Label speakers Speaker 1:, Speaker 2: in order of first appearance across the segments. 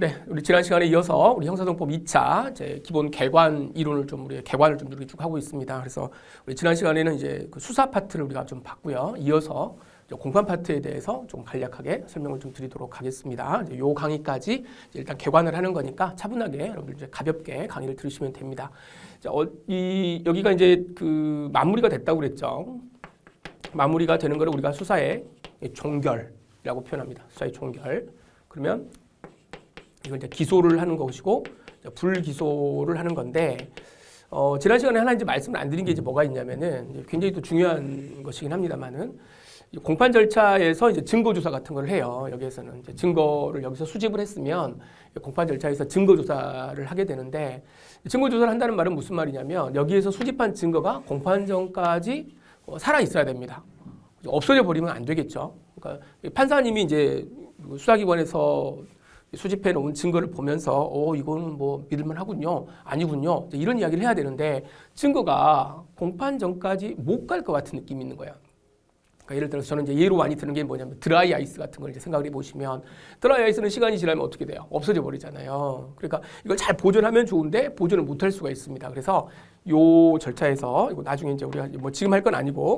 Speaker 1: 네, 우리 지난 시간에 이어서 우리 형사정법 2차 이제 기본 개관 이론을 좀 우리 개관을 좀 이렇게 쭉 하고 있습니다. 그래서 우리 지난 시간에는 이제 그 수사 파트를 우리가 좀 봤고요. 이어서 이제 공판 파트에 대해서 좀 간략하게 설명을 좀 드리도록 하겠습니다. 이제 요 강의까지 이제 일단 개관을 하는 거니까 차분하게 여러분들 이제 가볍게 강의를 들으시면 됩니다. 자, 여기가 이제 그 마무리가 됐다고 그랬죠. 마무리가 되는 거를 우리가 수사의 종결이라고 표현합니다. 수사의 종결. 그러면 이걸 이제 기소를 하는 것이고 불기소를 하는 건데 지난 시간에 하나 이제 말씀을 안 드린 게 이제 뭐가 있냐면은 굉장히 또 중요한 것이긴 합니다만은 공판 절차에서 이제 증거 조사 같은 걸 해요. 여기에서는 이제 증거를 여기서 수집을 했으면 공판 절차에서 증거 조사를 하게 되는데 증거 조사를 한다는 말은 무슨 말이냐면 여기에서 수집한 증거가 공판 전까지 살아 있어야 됩니다. 없어져 버리면 안 되겠죠. 그러니까 판사님이 이제 수사기관에서 수집해 놓은 증거를 보면서 이거는 뭐 믿을만 하군요. 아니군요. 이런 이야기를 해야 되는데 증거가 공판 전까지 못 갈 것 같은 느낌이 있는 거야. 그러니까 예를 들어서 저는 이제 예로 많이 드는 게 뭐냐면 드라이 아이스 같은 걸 이제 생각을 해 보시면 드라이 아이스는 시간이 지나면 어떻게 돼요? 없어져 버리잖아요. 그러니까 이걸 잘 보존하면 좋은데 보존을 못 할 수가 있습니다. 그래서 요 절차에서 이거 나중에 이제 우리가 뭐 지금 할 건 아니고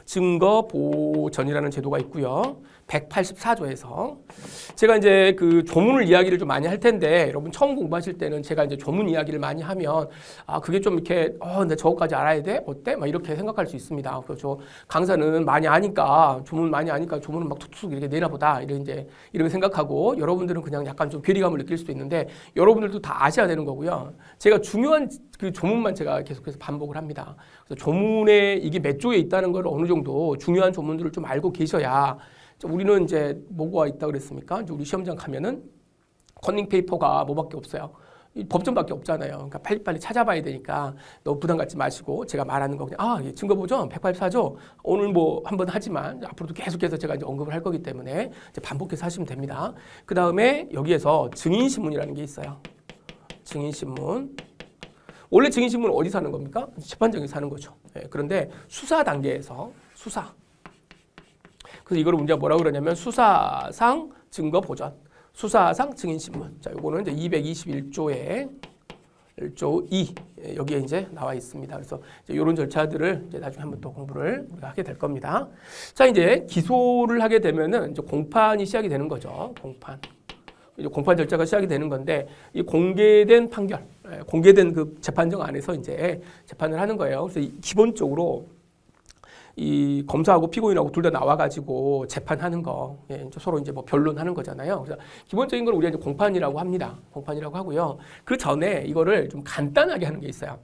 Speaker 1: 증거 보전이라는 제도가 있고요. 184조에서 제가 이제 그 조문을 이야기를 좀 많이 할 텐데 여러분 처음 공부하실 때는 제가 이제 조문 이야기를 많이 하면 그게 좀 이렇게 근데 저거까지 알아야 돼? 어때? 막 이렇게 생각할 수 있습니다. 그래서 강사는 많이 아니까 조문 많이 아니까 조문은 막 툭툭 이렇게 내나 보다 이렇게 생각하고 여러분들은 그냥 약간 좀 괴리감을 느낄 수도 있는데 여러분들도 다 아셔야 되는 거고요. 제가 중요한 그 조문만 제가 계속해서 반복을 합니다. 그래서 조문에 이게 몇 조에 있다는 걸 어느 정도 중요한 조문들을 좀 알고 계셔야 우리는 이제 뭐가 있다 그랬습니까? 이제 우리 시험장 가면은 컨닝 페이퍼가 뭐밖에 없어요. 법전밖에 없잖아요. 그러니까 빨리빨리 찾아봐야 되니까 너무 부담 갖지 마시고 제가 말하는 거 그냥 증거 보전 184조 오늘 뭐 한번 하지만 앞으로도 계속해서 제가 이제 언급을 할 거기 때문에 이제 반복해서 하시면 됩니다. 그 다음에 여기에서 증인신문이라는 게 있어요. 증인신문. 원래 증인신문은 어디서 하는 겁니까? 재판정에서 하는 거죠. 그런데 수사 단계에서 그래서 이걸 우리가 뭐라고 그러냐면 수사상 증거 보전, 수사상 증인신문. 자, 요거는 이제 221조에 1조 2 여기에 이제 나와 있습니다. 그래서 이제 이런 절차들을 이제 나중에 한번 또 공부를 우리가 하게 될 겁니다. 자, 이제 기소를 하게 되면은 이제 공판이 시작이 되는 거죠. 이제 공판 절차가 시작이 되는 건데 이 공개된 판결, 공개된 그 재판정 안에서 이제 재판을 하는 거예요. 그래서 기본적으로 이 검사하고 피고인하고 둘 다 나와가지고 재판하는 거, 서로 이제 뭐 변론하는 거잖아요. 그래서 기본적인 걸 우리가 이제 공판이라고 합니다. 공판이라고 하고요. 그 전에 이거를 좀 간단하게 하는 게 있어요.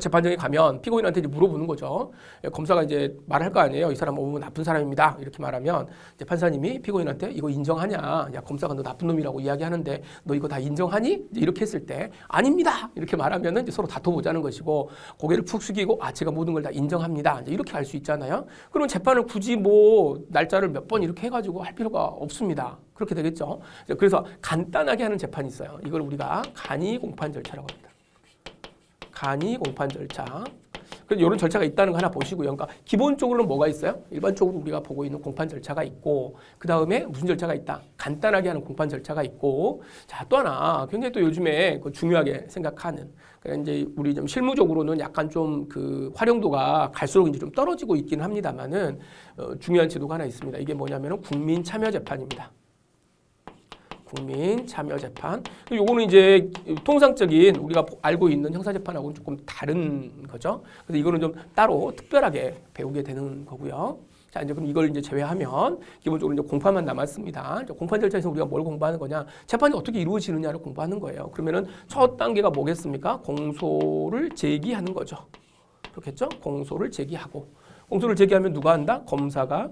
Speaker 1: 재판정에 가면 피고인한테 이제 물어보는 거죠. 검사가 이제 말할 거 아니에요. 이 사람 나쁜 사람입니다. 이렇게 말하면 이제 판사님이 피고인한테 이거 인정하냐? 야, 검사가 너 나쁜 놈이라고 이야기하는데 너 이거 다 인정하니? 이렇게 했을 때 아닙니다. 이렇게 말하면은 이제 서로 다퉈보자는 것이고 고개를 푹 숙이고 제가 모든 걸 다 인정합니다. 이제 이렇게 할 수 있잖아요. 그러면 재판을 굳이 뭐 날짜를 몇 번 이렇게 해가지고 할 필요가 없습니다. 그렇게 되겠죠. 그래서 간단하게 하는 재판이 있어요. 이걸 우리가 간이 공판 절차라고 합니다. 간이 공판 절차. 그래서 이런 절차가 있다는 거 하나 보시고요. 그러니까 기본적으로는 뭐가 있어요? 일반적으로 우리가 보고 있는 공판 절차가 있고 그 다음에 무슨 절차가 있다? 간단하게 하는 공판 절차가 있고 자, 또 하나 굉장히 또 요즘에 중요하게 생각하는 그러니까 이제 우리 좀 실무적으로는 약간 좀 그 활용도가 갈수록 이제 좀 떨어지고 있기는 합니다만은 중요한 제도가 하나 있습니다. 이게 뭐냐면은 국민 참여 재판입니다. 국민 참여 재판. 요거는 이제 통상적인 우리가 알고 있는 형사 재판하고는 조금 다른 거죠. 그래서 이거는 좀 따로 특별하게 배우게 되는 거고요. 자, 이제 그럼 이걸 이제 제외하면 기본적으로 이제 공판만 남았습니다. 이제 공판 절차에서 우리가 뭘 공부하는 거냐? 재판이 어떻게 이루어지느냐를 공부하는 거예요. 그러면은 첫 단계가 뭐겠습니까? 공소를 제기하는 거죠. 그렇겠죠? 공소를 제기하고. 공소를 제기하면 누가 한다? 검사가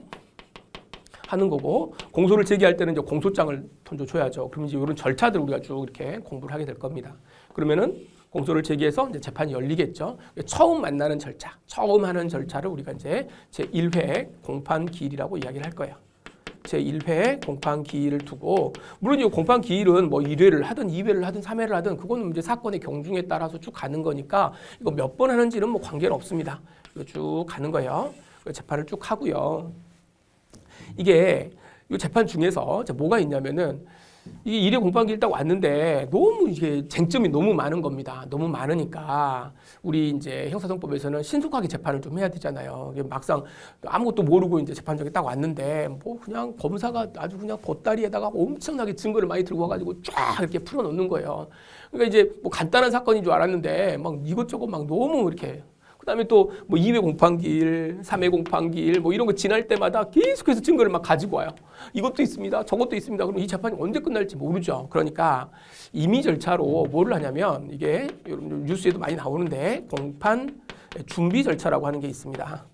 Speaker 1: 하는 거고 공소를 제기할 때는 이제 공소장을 먼저 줘야죠. 그럼 이제 이런 절차들 우리가 쭉 이렇게 공부를 하게 될 겁니다. 그러면은 공소를 제기해서 이제 재판이 열리겠죠. 처음 만나는 절차, 처음 하는 절차를 우리가 이제 제1회 공판 기일이라고 이야기를 할 거예요. 제1회 공판 기일을 두고 물론 이 공판 기일은 뭐 1회를 하든 2회를 하든 3회를 하든 그거는 이제 사건의 경중에 따라서 쭉 가는 거니까 이거 몇 번 하는지는 뭐 관계는 없습니다. 이거 쭉 가는 거예요. 재판을 쭉 하고요. 이게 이 재판 중에서 뭐가 있냐면은 이게 1회 공판기일 딱 왔는데 너무 이게 쟁점이 너무 많은 겁니다. 너무 많으니까 우리 이제 형사소송법에서는 신속하게 재판을 좀 해야 되잖아요. 이게 막상 아무것도 모르고 이제 재판정에 딱 왔는데 뭐 그냥 검사가 아주 그냥 보따리에다가 엄청나게 증거를 많이 들고 와가지고 쫙 이렇게 풀어놓는 거예요. 그러니까 이제 뭐 간단한 사건인 줄 알았는데 막 이것저것 막 너무 이렇게 그다음에 또 뭐 2회 공판기일, 3회 공판기일 뭐 이런 거 지날 때마다 계속해서 증거를 막 가지고 와요. 이것도 있습니다. 저것도 있습니다. 그럼 이 재판이 언제 끝날지 모르죠. 그러니까 임의 절차로 뭐를 하냐면 이게 뉴스에도 많이 나오는데 공판 준비 절차라고 하는 게 있습니다.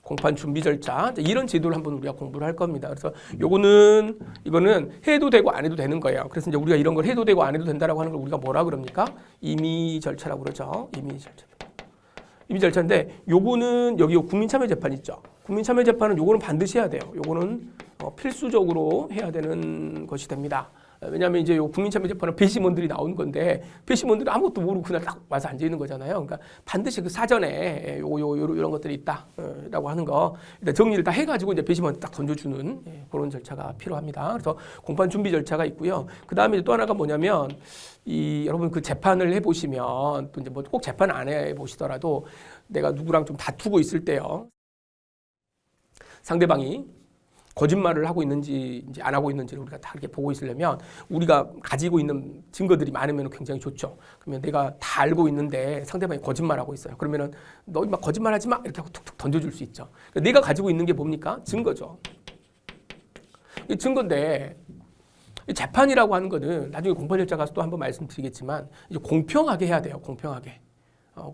Speaker 1: 공판 준비 절차 이런 제도를 한번 우리가 공부를 할 겁니다. 그래서 이거는 해도 되고 안 해도 되는 거예요. 그래서 이제 우리가 이런 걸 해도 되고 안 해도 된다라고 하는 걸 우리가 뭐라 그럽니까? 임의 절차라고 그러죠. 임의 절차. 임의 절차인데 요거는 여기 국민참여재판 있죠. 국민참여재판은 요거는 반드시 해야 돼요. 요거는 필수적으로 해야 되는 것이 됩니다. 왜냐하면 이제 요 국민참여재판은 배심원들이 나온 건데 배심원들이 아무것도 모르고 그날 딱 와서 앉아 있는 거잖아요. 그러니까 반드시 그 사전에 이런 것들이 있다라고 하는 거 일단 정리를 다 해가지고 이제 배심원 딱 던져주는 그런 절차가 필요합니다. 그래서 공판 준비 절차가 있고요. 그 다음에 또 하나가 뭐냐면 여러분 그 재판을 해보시면 또 이제 뭐 꼭 재판 안 해보시더라도 내가 누구랑 좀 다투고 있을 때요. 상대방이 거짓말을 하고 있는지 이제 안 하고 있는지를 우리가 다 이렇게 보고 있으려면 우리가 가지고 있는 증거들이 많으면 굉장히 좋죠. 그러면 내가 다 알고 있는데 상대방이 거짓말하고 있어요. 그러면은 너 막 거짓말하지 마 이렇게 하고 툭툭 던져줄 수 있죠. 그러니까 내가 가지고 있는 게 뭡니까? 증거죠. 이 증거인데 이 재판이라고 하는 거는 나중에 공판 절차 가서 또 한번 말씀드리겠지만 이제 공평하게 해야 돼요. 공평하게.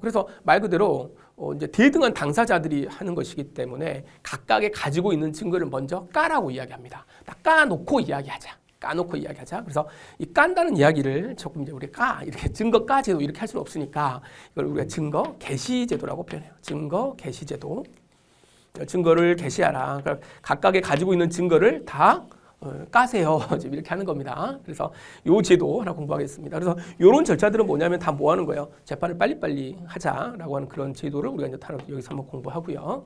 Speaker 1: 그래서 말 그대로 이제 대등한 당사자들이 하는 것이기 때문에 각각의 가지고 있는 증거를 먼저 까라고 이야기합니다. 딱 까놓고 이야기하자. 까놓고 이야기하자. 그래서 이 깐다는 이야기를 조금 이제 우리가 이렇게 증거 까제도 이렇게 할 수는 없으니까 이걸 우리가 증거 개시제도라고 표현해요. 증거 개시제도. 증거를 개시하라. 그러니까 각각의 가지고 있는 증거를 다 까세요. 지금 이렇게 하는 겁니다. 그래서 요 제도 하나 공부하겠습니다. 그래서 요런 절차들은 뭐냐면 다 뭐 하는 거예요? 재판을 빨리빨리 하자라고 하는 그런 제도를 우리가 이제 여기서 한번 공부하고요.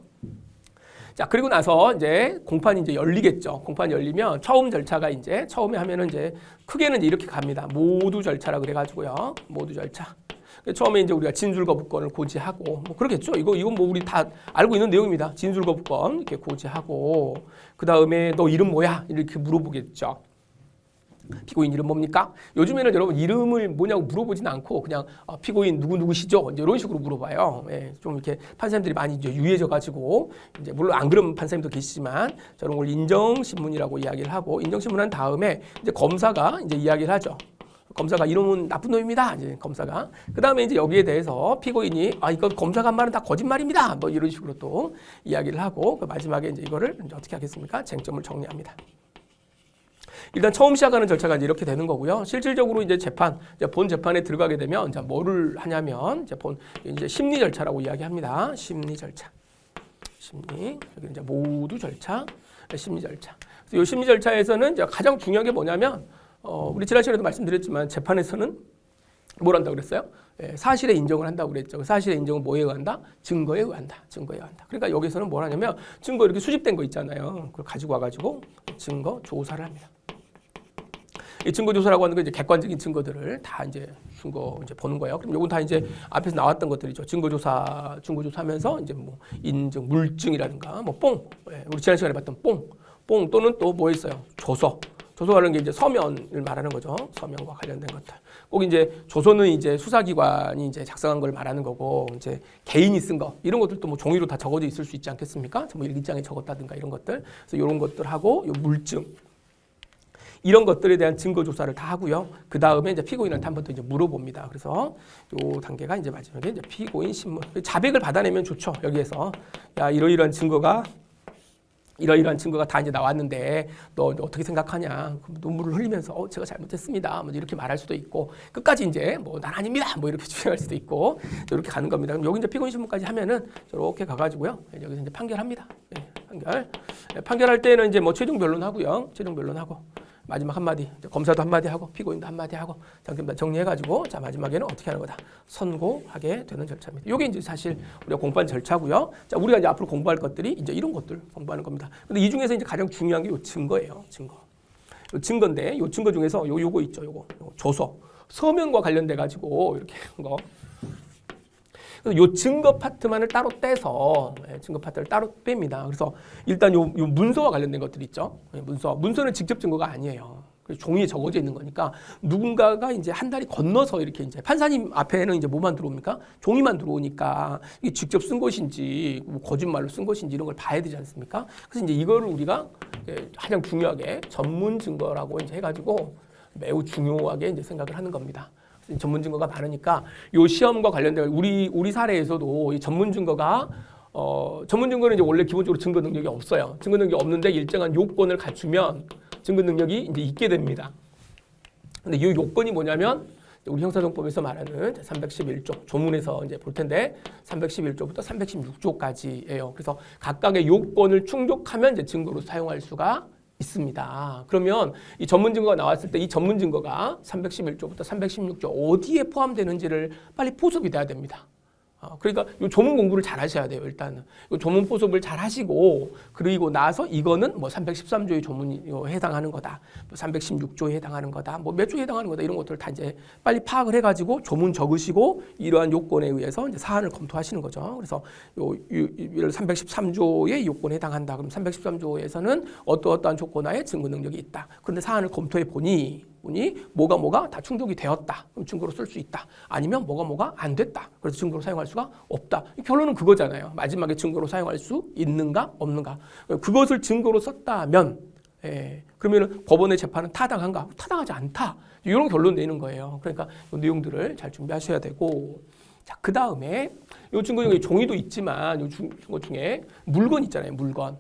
Speaker 1: 자, 그리고 나서 이제 공판이 이제 열리겠죠. 공판이 열리면 처음 절차가 이제 처음에 하면은 이제 크게는 이제 이렇게 갑니다. 모두 절차라 그래가지고요. 모두 절차. 처음에 이제 우리가 진술거부권을 고지하고 뭐 그러겠죠. 이건 뭐 우리 다 알고 있는 내용입니다. 진술거부권 이렇게 고지하고 그 다음에 너 이름 뭐야 이렇게 물어보겠죠. 피고인 이름 뭡니까? 요즘에는 여러분 이름을 뭐냐고 물어보진 않고 그냥 피고인 누구시죠? 이제 이런 식으로 물어봐요. 예, 좀 이렇게 판사님들이 많이 이제 유해져가지고 이제 물론 안 그런 판사님도 계시지만 저런 걸 인정신문이라고 이야기를 하고 인정신문한 다음에 이제 검사가 이제 이야기를 하죠. 검사가 이놈은 나쁜 놈입니다. 이제 검사가 그 다음에 이제 여기에 대해서 피고인이 이거 검사가 한 말은 다 거짓말입니다. 뭐 이런 식으로 또 이야기를 하고 그 마지막에 이제 이거를 이제 어떻게 하겠습니까? 쟁점을 정리합니다. 일단 처음 시작하는 절차가 이제 이렇게 되는 거고요. 실질적으로 이제 본 재판에 들어가게 되면 이제 뭐를 하냐면 이제 심리 절차라고 이야기합니다. 심리 절차, 여기 이제 모두 절차, 심리 절차. 이 심리 절차에서는 이제 가장 중요한 게 뭐냐면 우리 지난 시간에도 말씀드렸지만 재판에서는 뭘 한다고 그랬어요? 사실의 인정을 한다고 그랬죠. 사실의 인정은 뭐에 의한다? 증거에 의한다. 증거에 의한다. 그러니까 여기서는 뭘 하냐면 증거 이렇게 수집된 거 있잖아요. 그걸 가지고 와가지고 증거 조사를 합니다. 이 증거 조사라고 하는 건 이제 객관적인 증거들을 다 이제 이제 보는 거예요. 그럼 요건 다 이제 앞에서 나왔던 것들이죠. 증거 조사하면서 이제 뭐 인증, 물증이라든가 뭐 우리 지난 시간에 봤던 뽕 또는 또 뭐 있어요? 조서라는 게 이제 서면을 말하는 거죠. 서면과 관련된 것들. 꼭 이제 조서는 이제 수사기관이 이제 작성한 걸 말하는 거고, 이제 개인이 쓴 거, 이런 것들도 뭐 종이로 다 적어져 있을 수 있지 않겠습니까? 뭐 일기장에 적었다든가 이런 것들. 그래서 이런 것들하고, 요 물증. 이런 것들에 대한 증거 조사를 다 하고요. 그 다음에 이제 피고인한테 한 번 더 이제 물어봅니다. 그래서 요 단계가 이제 마지막에 이제 피고인 신문. 자백을 받아내면 좋죠. 여기에서. 야, 이러이러한 증거가 다 이제 나왔는데 너 어떻게 생각하냐? 눈물을 흘리면서 제가 잘못했습니다. 뭐 이렇게 말할 수도 있고 끝까지 이제 뭐 난 아닙니다. 뭐 이렇게 주장할 수도 있고 이렇게 가는 겁니다. 그럼 여기 이제 피고인 신문까지 하면은 저렇게 가가지고요. 여기서 이제 판결합니다. 판결할 때는 이제 뭐 최종 변론하고요. 최종 변론하고 마지막 한마디, 검사도 한마디 하고 피고인도 한마디 하고 정리해가지고 자 마지막에는 어떻게 하는 거다 선고하게 되는 절차입니다. 이게 이제 사실 우리가 공부한 절차고요. 자 우리가 이제 앞으로 공부할 것들이 이제 이런 것들 공부하는 겁니다. 근데 이 중에서 이제 가장 중요한 게 이 증거예요. 증거. 요 증거인데 요 증거 중에서 요거 있죠. 요거 조서 서면과 관련돼 가지고 이렇게 한 거. 요 증거 파트만을 따로 떼서 증거 파트를 따로 뺍니다. 그래서 일단 요 문서와 관련된 것들 있죠. 문서는 직접 증거가 아니에요. 종이에 적어져 있는 거니까 누군가가 이제 한 달이 건너서 이렇게 이제 판사님 앞에는 이제 뭐만 들어옵니까? 종이만 들어오니까 이게 직접 쓴 것인지 뭐 거짓말로 쓴 것인지 이런 걸 봐야 되지 않습니까? 그래서 이제 이거를 우리가 가장 중요하게 전문 증거라고 이제 해가지고 매우 중요하게 이제 생각을 하는 겁니다. 전문 증거가 많으니까 요 시험과 관련된 우리 사례에서도 이 전문 증거가 전문 증거는 이제 원래 기본적으로 증거 능력이 없어요. 증거 능력이 없는데 일정한 요건을 갖추면 증거 능력이 이제 있게 됩니다. 근데 이 요건이 뭐냐면 우리 형사정법에서 말하는 311조 조문에서 이제 볼 텐데 311조부터 316조까지예요. 그래서 각각의 요건을 충족하면 이제 증거로 사용할 수가 있습니다. 그러면 이 전문 증거가 나왔을 때 이 전문 증거가 311조부터 316조 어디에 포함되는지를 빨리 포섭이 돼야 됩니다. 그러니까 이 조문 공부를 잘 하셔야 돼요. 일단은 이 조문 포섭을 잘 하시고 그리고 나서 이거는 뭐 313조의 조문이 해당하는 거다, 뭐 316조에 해당하는 거다, 뭐 몇 조에 해당하는 거다 이런 것들을 다 이제 빨리 파악을 해가지고 조문 적으시고 이러한 요건에 의해서 이제 사안을 검토하시는 거죠. 그래서 요 313조의 요건에 해당한다. 그럼 313조에서는 어떠한 조건하에 증거 능력이 있다. 그런데 사안을 검토해 보니 뭐가 다 충족이 되었다. 그럼 증거로 쓸 수 있다. 아니면 뭐가 안 됐다. 그래서 증거로 사용할 수가 없다. 결론은 그거잖아요. 마지막에 증거로 사용할 수 있는가 없는가. 그것을 증거로 썼다면 그러면 법원의 재판은 타당한가? 타당하지 않다. 이런 결론 내는 거예요. 그러니까 이 내용들을 잘 준비하셔야 되고 자, 그 다음에 이 증거 중에 종이도 있지만 이 증거 중에 물건 있잖아요.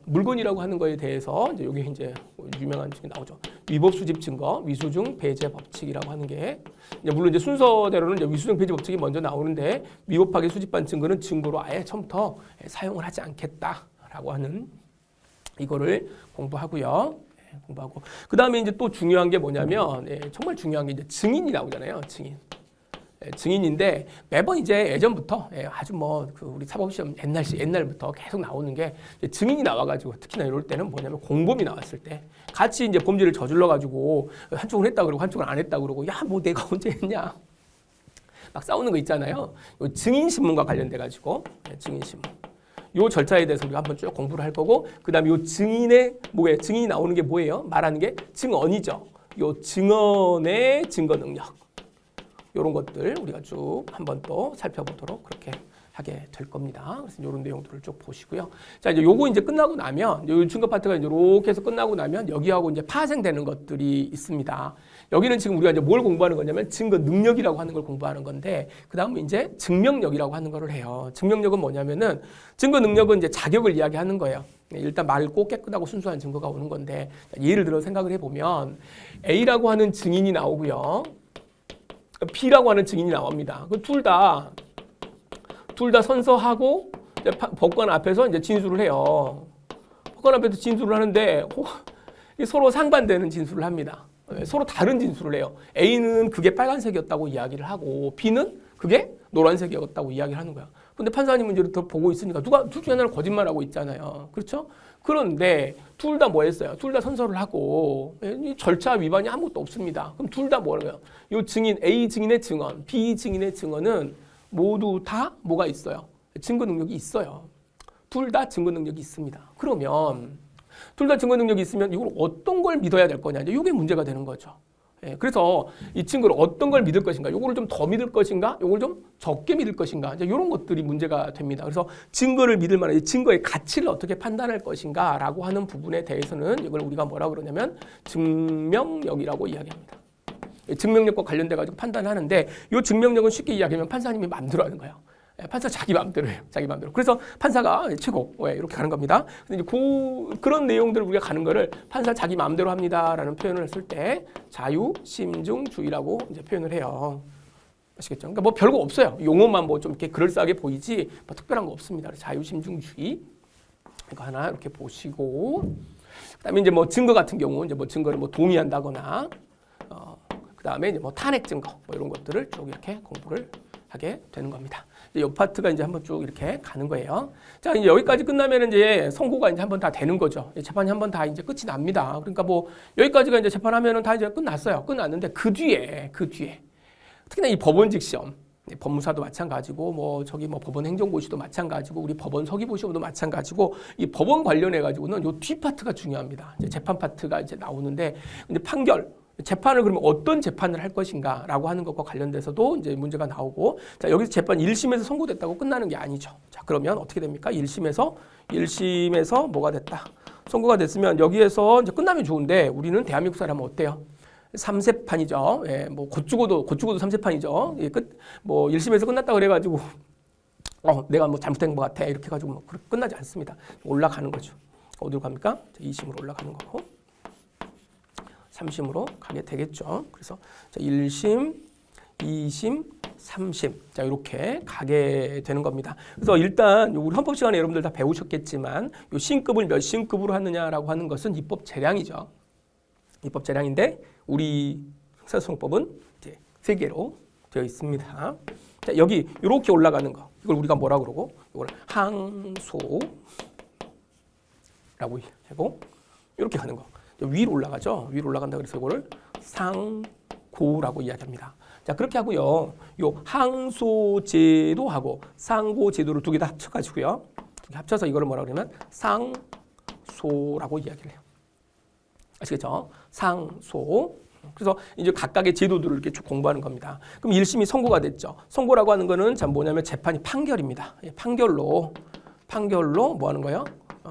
Speaker 1: 물건이라고 하는 거에 대해서 이제 여기 이제 유명한 증거 나오죠. 위법 수집 증거, 위수중 배제 법칙이라고 하는 게 이제 물론 이제 순서대로는 이제 위수중 배제 법칙이 먼저 나오는데 위법하게 수집한 증거는 증거로 아예 처음부터 사용을 하지 않겠다라고 하는 이거를 공부하고요. 공부하고 그 다음에 이제 또 중요한 게 뭐냐면 정말 중요한 게 이제 증인이 나오잖아요. 증인인데 매번 이제 예전부터 아주 뭐 그 우리 사법시험 옛날부터 계속 나오는 게 증인이 나와가지고 특히나 이럴 때는 뭐냐면 공범이 나왔을 때 같이 이제 범죄를 저질러가지고 한쪽은 했다 그러고 한쪽은 안 했다 그러고 야 뭐 내가 언제 했냐 막 싸우는 거 있잖아요. 요 증인 신문과 관련돼가지고 증인 신문 요 절차에 대해서 우리가 한번 쭉 공부를 할 거고 그 다음에 요 증인이 나오는 게 뭐예요? 말하는 게 증언이죠. 요 증언의 증거 능력. 이런 것들 우리가 쭉 한번 또 살펴보도록 그렇게 하게 될 겁니다. 그래서 이런 내용들을 쭉 보시고요. 자, 이제 요거 이제 끝나고 나면, 요 증거 파트가 이제 이렇게 해서 끝나고 나면 여기하고 이제 파생되는 것들이 있습니다. 여기는 지금 우리가 이제 뭘 공부하는 거냐면 증거 능력이라고 하는 걸 공부하는 건데, 그 다음에 이제 증명력이라고 하는 거를 해요. 증명력은 뭐냐면은 증거 능력은 이제 자격을 이야기하는 거예요. 일단 맑고 깨끗하고 순수한 증거가 오는 건데, 예를 들어 생각을 해보면 A라고 하는 증인이 나오고요. B라고 하는 증인이 나옵니다. 그 둘 다 선서하고 이제 법관 앞에서 이제 진술을 해요. 법관 앞에서 진술을 하는데 서로 상반되는 진술을 합니다. 서로 다른 진술을 해요. A는 그게 빨간색이었다고 이야기를 하고 B는 그게 노란색이었다고 이야기를 하는 거야. 근데 판사님은 이제 더 보고 있으니까 둘 중에 하나는 거짓말하고 있잖아요. 그렇죠? 그런데 둘 다 뭐 했어요? 둘 다 선서를 하고 이 절차 위반이 아무것도 없습니다. 그럼 둘 다 뭐라고요? 이 증인 A 증인의 증언, B 증인의 증언은 모두 다 뭐가 있어요? 증거 능력이 있어요. 둘 다 증거 능력이 있습니다. 그러면 둘 다 증거 능력이 있으면 이걸 어떤 걸 믿어야 될 거냐? 이게 문제가 되는 거죠. 그래서 이 친구를 어떤 걸 믿을 것인가, 요거를 좀 더 믿을 것인가, 요걸 좀 적게 믿을 것인가, 이제 이런 것들이 문제가 됩니다. 그래서 증거를 믿을 만한 증거의 가치를 어떻게 판단할 것인가라고 하는 부분에 대해서는 이걸 우리가 뭐라고 그러냐면 증명력이라고 이야기합니다. 증명력과 관련돼 가지고 판단하는데 이 증명력은 쉽게 이야기하면 판사님이 마음대로 하는 거예요. 판사 자기 마음대로 해요. 자기 마음대로. 그래서 판사가 최고 이렇게 가는 겁니다. 근데 이제 그런 내용들을 우리가 가는 거를 판사 자기 마음대로 합니다라는 표현을 했을 때 자유심중주의라고 이제 표현을 해요. 아시겠죠? 그러니까 뭐 별거 없어요. 용어만 뭐 좀 이렇게 그럴싸하게 보이지 뭐 특별한 거 없습니다. 자유심중주의 이거 하나 이렇게 보시고 그다음에 이제 뭐 증거 같은 경우 이제 뭐 증거를 뭐 동의한다거나 그다음에 이제 뭐 탄핵 증거 뭐 이런 것들을 쭉 이렇게 공부를 하게 되는 겁니다. 이 파트가 이제 한번 쭉 이렇게 가는 거예요. 자, 이제 여기까지 끝나면 이제 선고가 이제 한번 다 되는 거죠. 재판이 한번 다 이제 끝이 납니다. 그러니까 뭐 여기까지가 이제 재판하면은 다 이제 끝났어요. 끝났는데 그 뒤에 특히나 이 법원직 시험, 법무사도 마찬가지고 뭐 저기 뭐 법원 행정고시도 마찬가지고 우리 법원 서기부 시험도 마찬가지고 이 법원 관련해 가지고는 요 뒤 파트가 중요합니다. 이제 재판 파트가 이제 나오는데 근데 판결 재판을 그러면 어떤 재판을 할 것인가라고 하는 것과 관련돼서도 이제 문제가 나오고 자 여기서 재판 1심에서 선고됐다고 끝나는 게 아니죠. 자 그러면 어떻게 됩니까? 1심에서 뭐가 됐다. 선고가 됐으면 여기에서 이제 끝나면 좋은데 우리는 대한민국 사람은 어때요? 3세판이죠. 예, 뭐 곧 죽어도 3세판이죠. 예, 뭐 1심에서 끝났다 그래가지고 내가 뭐 잘못된 것 같아 이렇게 해가지고 뭐 끝나지 않습니다. 올라가는 거죠. 어디로 갑니까? 2심으로 올라가는 거고 3심으로 가게 되겠죠. 그래서 1심, 2심, 3심 자 이렇게 가게 되는 겁니다. 그래서 일단 우리 헌법 시간에 여러분들 다 배우셨겠지만 요 신급을 몇 신급으로 하느냐라고 하는 것은 입법 재량이죠. 입법 재량인데 우리 형사소송법은 이제 3개로 되어 있습니다. 자, 여기 이렇게 올라가는 거 이걸 우리가 뭐라 그러고 이걸 항소라고 하고 이렇게 가는 거 위로 올라가죠. 위로 올라간다 그래서 이거를 상고라고 이야기합니다. 자 그렇게 하고요. 요 항소제도하고 상고제도를 두 개 다 합쳐가지고요. 합쳐서 이거를 뭐라 그러면 상소라고 이야기를 해요. 아시겠죠? 상소. 그래서 이제 각각의 제도들을 이렇게 쭉 공부하는 겁니다. 그럼 1심이 선고가 됐죠. 선고라고 하는 거는 참 뭐냐면 재판이 판결입니다. 판결로 뭐 하는 거예요?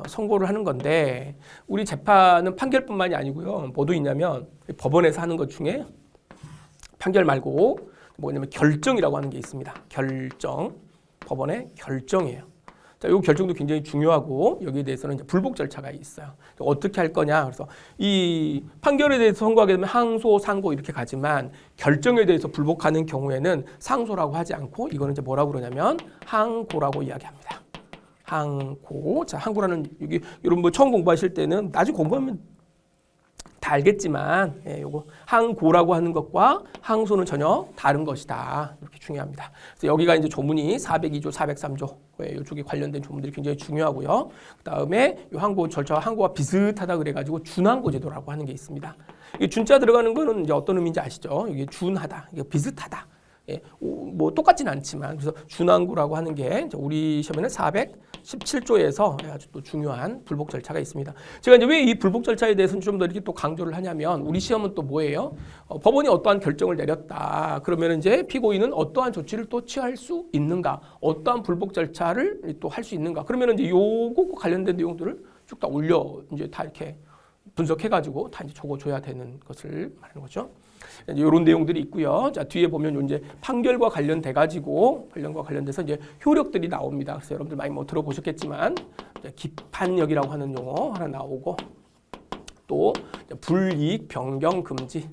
Speaker 1: 선고를 하는 건데 우리 재판은 판결뿐만이 아니고요. 뭐도 있냐면 법원에서 하는 것 중에 판결 말고 뭐냐면 결정이라고 하는 게 있습니다. 결정. 법원의 결정이에요. 자, 이 결정도 굉장히 중요하고 여기에 대해서는 이제 불복 절차가 있어요. 어떻게 할 거냐? 그래서 이 판결에 대해서 선고하게 되면 항소, 상고 이렇게 가지만 결정에 대해서 불복하는 경우에는 상소라고 하지 않고 이거는 이제 뭐라고 그러냐면 항고라고 이야기합니다. 항고. 자, 항고라는 여기 여러분 뭐 처음 공부하실 때는 나중에 공부하면 다 알겠지만 요거 항고라고 하는 것과 항소는 전혀 다른 것이다. 이렇게 중요합니다. 그래서 여기가 이제 조문이 402조, 403조 이쪽에 관련된 조문들이 굉장히 중요하고요. 그다음에 요 항고 절차와 항고가 비슷하다 그래가지고 준항고 제도라고 하는 게 있습니다. 이 준자 들어가는 거는 이제 어떤 의미인지 아시죠? 이게 준하다, 이게 비슷하다. 예, 뭐 똑같진 않지만 그래서 준항고라고 하는 게 우리 시험에는 417조에서 아주 또 중요한 불복 절차가 있습니다. 제가 이제 왜 이 불복 절차에 대해서는 좀 더 이렇게 또 강조를 하냐면 우리 시험은 또 뭐예요? 법원이 어떠한 결정을 내렸다. 그러면 이제 피고인은 어떠한 조치를 또 취할 수 있는가? 어떠한 불복 절차를 또 할 수 있는가? 그러면 이제 요거과 관련된 내용들을 쭉 다 올려 이제 다 이렇게 분석해가지고 다 이제 적어줘야 되는 것을 말하는 거죠. 이런 내용들이 있고요. 자 뒤에 보면 이제 판결과 관련돼서 이제 효력들이 나옵니다. 그래서 여러분들 많이 뭐 들어보셨겠지만 기판력이라고 하는 용어 하나 나오고 또 불이익 변경 금지,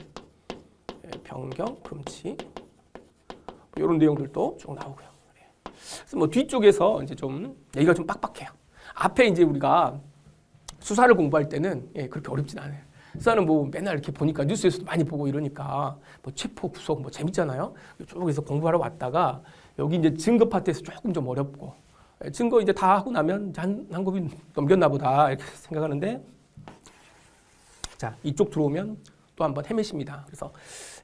Speaker 1: 이런 내용들도 쭉 나오고요. 그래서 뭐 뒤쪽에서 이제 좀 얘기가 좀 빡빡해요. 앞에 이제 우리가 수사를 공부할 때는 그렇게 어렵진 않아요. 수사는 뭐 맨날 이렇게 보니까 뉴스에서도 많이 보고 이러니까 뭐 체포, 구속 뭐 재밌잖아요. 이쪽에서 공부하러 왔다가 여기 이제 증거 파트에서 조금 좀 어렵고 증거 이제 다 하고 나면 한 곱이 넘겼나 보다 이렇게 생각하는데 자 이쪽 들어오면 또 한번 헤매십니다. 그래서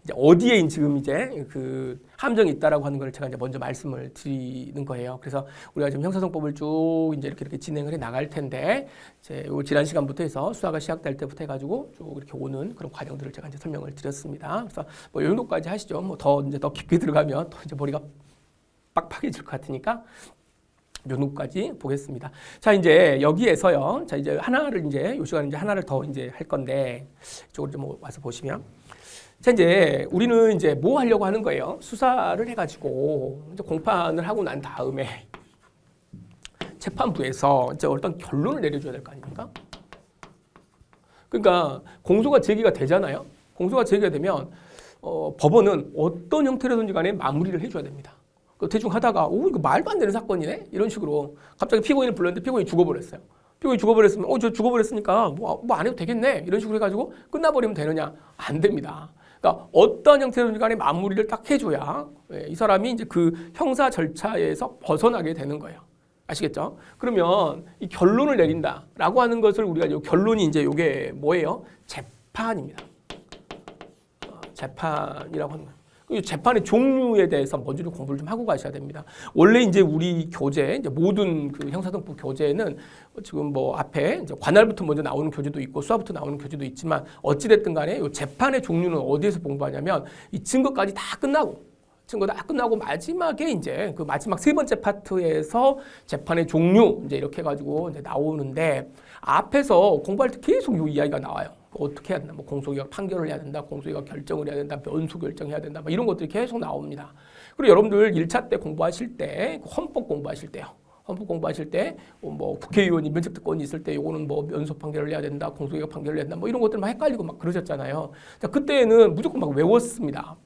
Speaker 1: 이제 어디에 지금 이제 그 함정이 있다라고 하는 걸 제가 이제 먼저 말씀을 드리는 거예요. 그래서 우리가 지금 형사소송법을 쭉 이제 이렇게 진행을 해 나갈 텐데, 이제 지난 시간부터 해서 수사가 시작될 때부터 해가지고 쭉 이렇게 오는 그런 과정들을 제가 이제 설명을 드렸습니다. 그래서 뭐 이 정도까지 하시죠. 뭐 더 이제 더 깊게 들어가면 또 이제 머리가 빡빡해질 것 같으니까. 요 정도까지 보겠습니다. 자, 이제 여기에서요. 자, 이제 하나를 이제 요 시간에 이제 하나를 더 이제 할 건데 이쪽으로 좀 와서 보시면 자, 이제 우리는 이제 뭐 하려고 하는 거예요? 수사를 해가지고 이제 공판을 하고 난 다음에 재판부에서 이제 어떤 결론을 내려줘야 될 거 아닙니까? 그러니까 공소가 제기가 되잖아요. 공소가 제기가 되면 법원은 어떤 형태로든지 간에 마무리를 해줘야 됩니다. 대충 하다가 이거 말도 안 되는 사건이네? 이런 식으로 갑자기 피고인을 불렀는데 피고인이 죽어버렸어요. 피고인이 죽어버렸으면 저 죽어버렸으니까 뭐 안 해도 되겠네? 이런 식으로 해가지고 끝나버리면 되느냐? 안 됩니다. 그러니까 어떤 형태로든 간에 마무리를 딱 해줘야 이 사람이 이제 그 형사 절차에서 벗어나게 되는 거예요. 아시겠죠? 그러면 이 결론을 내린다라고 하는 것을 우리가 요 결론이 이제 요게 뭐예요? 재판입니다. 재판이라고 하는 거예요. 이 재판의 종류에 대해서 먼저 공부를 좀 하고 가셔야 됩니다. 원래 이제 우리 교재, 이제 모든 그 형사등법 교재에는 지금 뭐 앞에 이제 관할부터 먼저 나오는 교재도 있고 수사부터 나오는 교재도 있지만 어찌됐든 간에 이 재판의 종류는 어디에서 공부하냐면 이 증거까지 다 끝나고 증거 다 끝나고 마지막에 이제 그 마지막 세 번째 파트에서 재판의 종류 이제 이렇게 해가지고 이제 나오는데 앞에서 공부할 때 계속 이 이야기가 나와요. 어떻게 해야 된다, 뭐 공소기각 판결을 해야 된다, 공소기각 결정을 해야 된다, 면소 결정해야 된다, 뭐 이런 것들이 계속 나옵니다. 그리고 여러분들 1차 때 공부하실 때 헌법 공부하실 때요. 헌법 공부하실 때 뭐 국회의원이 면책특권이 있을 때 요거는 뭐 면소 판결을 해야 된다, 공소기각 판결을 해야 된다, 뭐 이런 것들 막 헷갈리고 막 그러셨잖아요. 자, 그때는 무조건 막 외웠습니다.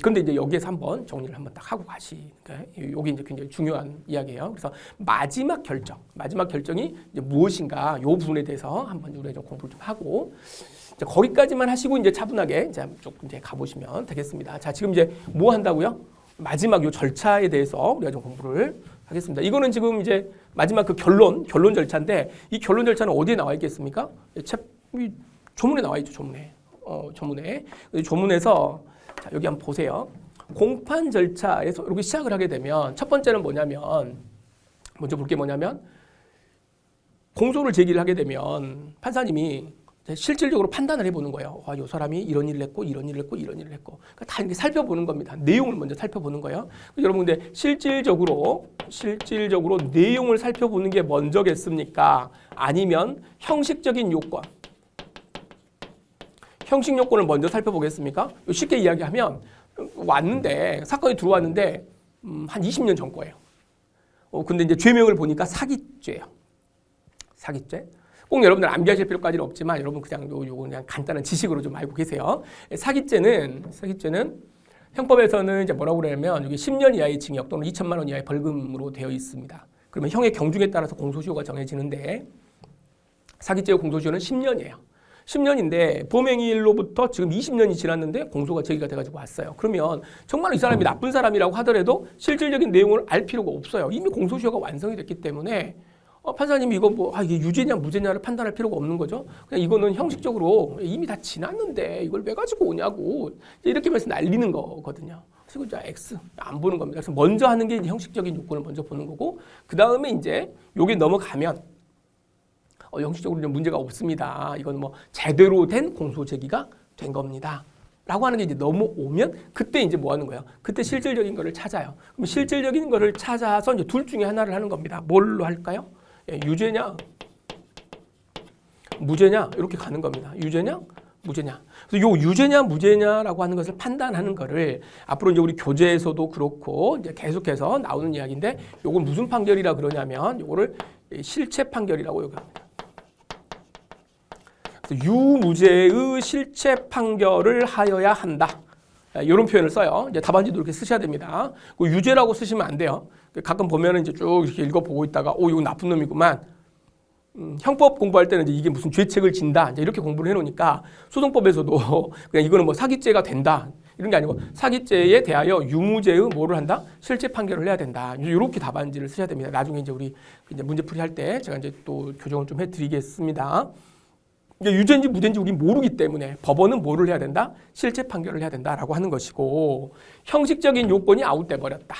Speaker 1: 근데 이제 여기에서 한번 정리를 한번 딱 하고 가시니까 이게 이제 굉장히 중요한 이야기예요. 그래서 마지막 결정이 이제 무엇인가 이 부분에 대해서 한번 우리가 좀 공부를 좀 하고 이제 거기까지만 하시고 이제 차분하게 이제 조금 이제 가보시면 되겠습니다. 자, 지금 이제 뭐 한다고요? 마지막 요 절차에 대해서 우리가 좀 공부를 하겠습니다. 이거는 지금 이제 마지막 그 결론 절차인데 이 결론 절차는 어디에 나와 있겠습니까? 조문에 나와 있죠. 조문에. 조문에서 자, 여기 한번 보세요. 공판 절차에서 이렇게 시작을 하게 되면 첫 번째는 뭐냐면 먼저 볼 게 뭐냐면 공소를 제기를 하게 되면 판사님이 실질적으로 판단을 해보는 거예요. 이 사람이 이런 일을 했고 이런 일을 했고 이런 일을 했고 그러니까 다 이렇게 살펴보는 겁니다. 내용을 먼저 살펴보는 거예요. 여러분 근데 실질적으로 내용을 살펴보는 게 먼저겠습니까? 아니면 형식적인 요건 형식 요건을 먼저 살펴보겠습니까? 쉽게 이야기하면 왔는데 사건이 들어왔는데 한 20년 전 거예요. 근데 이제 죄명을 보니까 사기죄예요. 사기죄. 꼭 여러분들 암기하실 필요까지는 없지만 여러분 그냥 요거 그냥 간단한 지식으로 좀 알고 계세요. 사기죄는 형법에서는 이제 뭐라고 그러냐면 여기 10년 이하의 징역 또는 2천만 원 이하의 벌금으로 되어 있습니다. 그러면 형의 경중에 따라서 공소시효가 정해지는데 사기죄의 공소시효는 10년이에요. 10년인데 범행일로부터 지금 20년이 지났는데 공소가 제기가 돼가지고 왔어요. 그러면 정말 이 사람이 나쁜 사람이라고 하더라도 실질적인 내용을 알 필요가 없어요. 이미 공소시효가 완성이 됐기 때문에 판사님이 이거 이게 유죄냐 무죄냐를 판단할 필요가 없는 거죠. 그냥 이거는 형식적으로 이미 다 지났는데 이걸 왜 가지고 오냐고 이렇게 말해서 날리는 거거든요. 그래서 이제 X 안 보는 겁니다. 그래서 먼저 하는 게 이제 형식적인 요건을 먼저 보는 거고 그 다음에 이제 요게 넘어가면 형식적으로 문제가 없습니다. 이건 뭐 제대로 된 공소 제기가 된 겁니다. 라고 하는 게 이제 넘어오면 그때 이제 뭐 하는 거예요? 그때 실질적인 거를 찾아요. 그럼 실질적인 거를 찾아서 이제 둘 중에 하나를 하는 겁니다. 뭘로 할까요? 유죄냐, 무죄냐 이렇게 가는 겁니다. 유죄냐, 무죄냐. 그래서 요 유죄냐, 무죄냐라고 하는 것을 판단하는 거를 앞으로 이제 우리 교재에서도 그렇고 이제 계속해서 나오는 이야기인데 요걸 무슨 판결이라 그러냐면 요거를 실체 판결이라고 합니다. 유무죄의 실체 판결을 하여야 한다. 이런 표현을 써요. 이제 답안지도 이렇게 쓰셔야 됩니다. 유죄라고 쓰시면 안 돼요. 가끔 보면은 이제 쭉 이렇게 읽어보고 있다가, 이거 나쁜 놈이구만. 형법 공부할 때는 이제 이게 무슨 죄책을 진다. 이제 이렇게 공부를 해놓으니까 소송법에서도 그냥 이거는 뭐 사기죄가 된다. 이런 게 아니고 사기죄에 대하여 유무죄의 뭐를 한다? 실체 판결을 해야 된다. 이렇게 답안지를 쓰셔야 됩니다. 나중에 이제 우리 이제 문제풀이 할 때 제가 이제 또 교정을 좀 해드리겠습니다. 유죄인지 무죄인지 우리 모르기 때문에 법원은 뭐를 해야 된다? 실체 판결을 해야 된다라고 하는 것이고 형식적인 요건이 아웃돼 버렸다.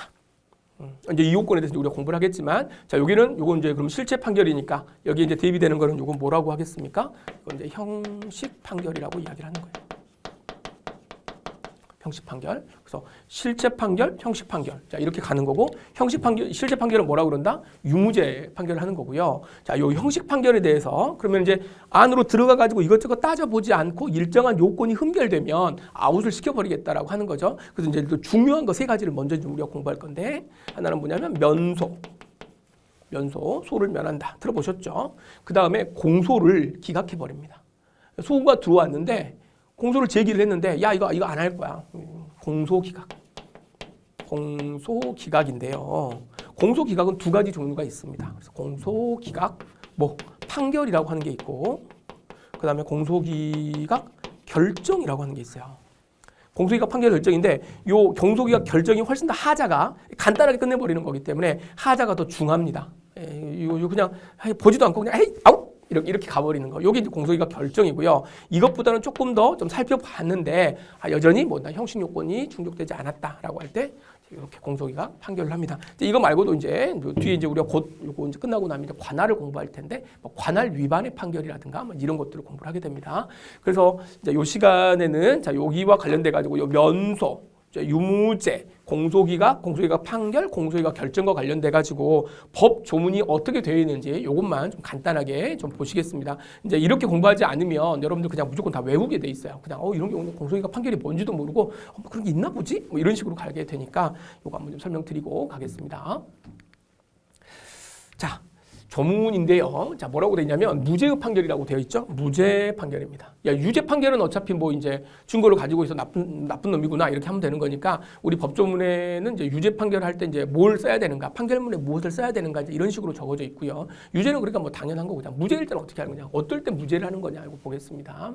Speaker 1: 이제 이 요건에 대해서 우리가 공부를 하겠지만 자 여기는 요건 이제 그럼 실체 판결이니까 여기 이제 대비되는 거는 요건 뭐라고 하겠습니까? 이건 이제 형식 판결이라고 이야기를 하는 거예요. 형식 판결. 그래서 실체 판결, 형식 판결. 자, 이렇게 가는 거고 형식 판결, 실체 판결은 뭐라고 그런다? 유무죄 판결을 하는 거고요. 자, 요 형식 판결에 대해서 그러면 이제 안으로 들어가 가지고 이것저것 따져보지 않고 일정한 요건이 흠결되면 아웃을 시켜버리겠다라고 하는 거죠. 그래서 이제 또 중요한 거 세 가지를 먼저 우리가 공부할 건데 하나는 뭐냐면 면소. 소를 면한다. 들어보셨죠? 그 다음에 공소를 기각해버립니다. 소가 들어왔는데 공소를 제기를 했는데 야 이거 안 할 거야. 공소기각인데요. 공소기각은 두 가지 종류가 있습니다. 그래서 공소기각 뭐 판결이라고 하는 게 있고 그다음에 공소기각 결정이라고 하는 게 있어요. 공소기각 판결 결정인데 요 경소기각 결정이 훨씬 더 하자가 간단하게 끝내버리는 거기 때문에 하자가 더 중합니다. 요 그냥 보지도 않고 그냥 헤이 아웃 이렇게 가버리는 거. 요게 이제 공소기각 결정이고요. 이것보다는 조금 더 좀 살펴봤는데 여전히 뭐 형식 요건이 충족되지 않았다라고 할 때 이렇게 공소기각 판결을 합니다. 이거 말고도 이제 뒤에 이제 우리가 곧 요거 이제 끝나고 나면 이제 관할을 공부할 텐데 뭐 관할 위반의 판결이라든가 뭐 이런 것들을 공부를 하게 됩니다. 그래서 이제 요 시간에는 자 여기와 관련돼 가지고 요 면소 유무죄, 공소기각 판결, 공소기각 결정과 관련돼 가지고 법 조문이 어떻게 되어 있는지 이것만 좀 간단하게 좀 보시겠습니다. 이제 이렇게 공부하지 않으면 여러분들 그냥 무조건 다 외우게 돼 있어요. 그냥 이런 경우는 공소기각 판결이 뭔지도 모르고 뭐 그런 게 있나 보지? 뭐 이런 식으로 가게 되니까 이거 한번 좀 설명드리고 가겠습니다. 자. 조문인데요. 자, 뭐라고 되어 있냐면 무죄의 판결이라고 되어 있죠. 무죄 판결입니다. 유죄 판결은 어차피 뭐 이제 증거를 가지고 있어 나쁜 놈이구나 이렇게 하면 되는 거니까 우리 법조문에는 이제 유죄 판결을 할 때 이제 뭘 써야 되는가, 판결문에 무엇을 써야 되는가 이제 이런 식으로 적어져 있고요. 유죄는 그러니까 뭐 당연한 거고 무죄일 때는 어떻게 하는 거냐, 어떨 때 무죄를 하는 거냐 이거 보겠습니다.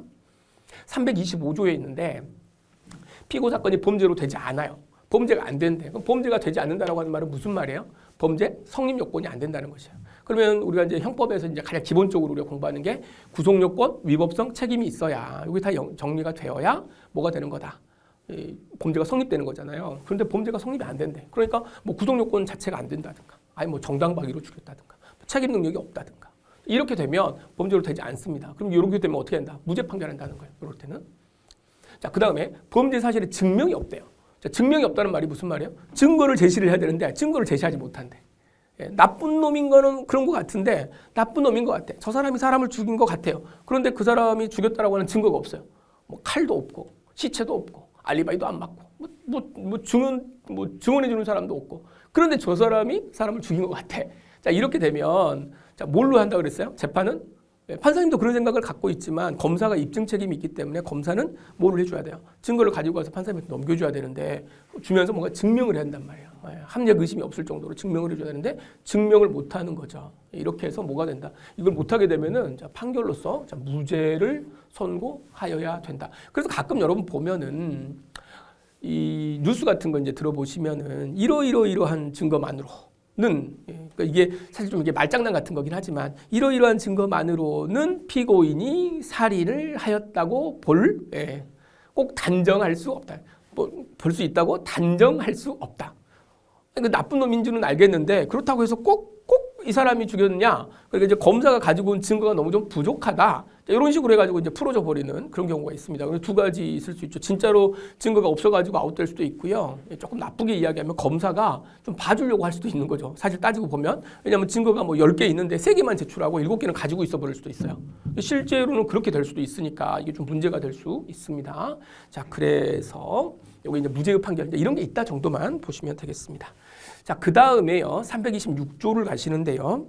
Speaker 1: 325조에 있는데 피고 사건이 범죄로 되지 않아요. 범죄가 안 된대. 그럼 범죄가 되지 않는다라고 하는 말은 무슨 말이에요? 범죄 성립 요건이 안 된다는 것이에요. 그러면 우리가 이제 형법에서 이제 가장 기본적으로 우리가 공부하는 게 구속 요건, 위법성, 책임이 있어야 여기 다 정리가 되어야 뭐가 되는 거다. 범죄가 성립되는 거잖아요. 그런데 범죄가 성립이 안 된대. 그러니까 뭐 구속 요건 자체가 안 된다든가, 아니 뭐 정당방위로 죽였다든가, 책임 능력이 없다든가 이렇게 되면 범죄로 되지 않습니다. 그럼 이렇게 되면 어떻게 한다? 무죄 판결한다는 거예요. 이럴 때는. 자, 그 다음에 범죄 사실의 증명이 없대요. 자, 증명이 없다는 말이 무슨 말이에요? 증거를 제시를 해야 되는데 증거를 제시하지 못한대. 나쁜 놈인 거는 그런 것 같은데 나쁜 놈인 것 같아. 저 사람이 사람을 죽인 것 같아요. 그런데 그 사람이 죽였다라고 하는 증거가 없어요. 뭐 칼도 없고 시체도 없고 알리바이도 안 맞고 증언해 주는 사람도 없고 그런데 저 사람이 사람을 죽인 것 같아. 자, 이렇게 되면 자, 뭘로 한다 그랬어요? 재판은 판사님도 그런 생각을 갖고 있지만 검사가 입증 책임이 있기 때문에 검사는 뭐를 해줘야 돼요? 증거를 가지고 와서 판사님한테 넘겨줘야 되는데 주면서 뭔가 증명을 해야 한단 말이에요. 합리적 의심이 없을 정도로 증명을 해줘야 되는데 증명을 못하는 거죠. 이렇게 해서 뭐가 된다? 이걸 못하게 되면은 판결로서 무죄를 선고하여야 된다. 그래서 가끔 여러분 보면은 이 뉴스 같은 거 이제 들어보시면은 이러한 증거만으로는 그러니까 이게 사실 좀 이게 말장난 같은 거긴 하지만 이러한 증거만으로는 피고인이 살인을 하였다고 꼭 단정할 수 없다. 뭐 볼 수 있다고 단정할 수 없다. 그러니까 나쁜 놈인 줄은 알겠는데 그렇다고 해서 꼭 이 사람이 죽였느냐? 그러니까 이제 검사가 가지고 온 증거가 너무 좀 부족하다. 이런 식으로 해가지고 이제 풀어져 버리는 그런 경우가 있습니다. 그래서 두 가지 있을 수 있죠. 진짜로 증거가 없어가지고 아웃될 수도 있고요. 조금 나쁘게 이야기하면 검사가 좀 봐주려고 할 수도 있는 거죠. 사실 따지고 보면 왜냐하면 증거가 뭐 10개 있는데 3개만 제출하고 7개는 가지고 있어 버릴 수도 있어요. 실제로는 그렇게 될 수도 있으니까 이게 좀 문제가 될 수 있습니다. 자, 그래서 여기 이제 무죄의 판결 이런 게 있다 정도만 보시면 되겠습니다. 자, 그 다음에요 326조를 가시는데요.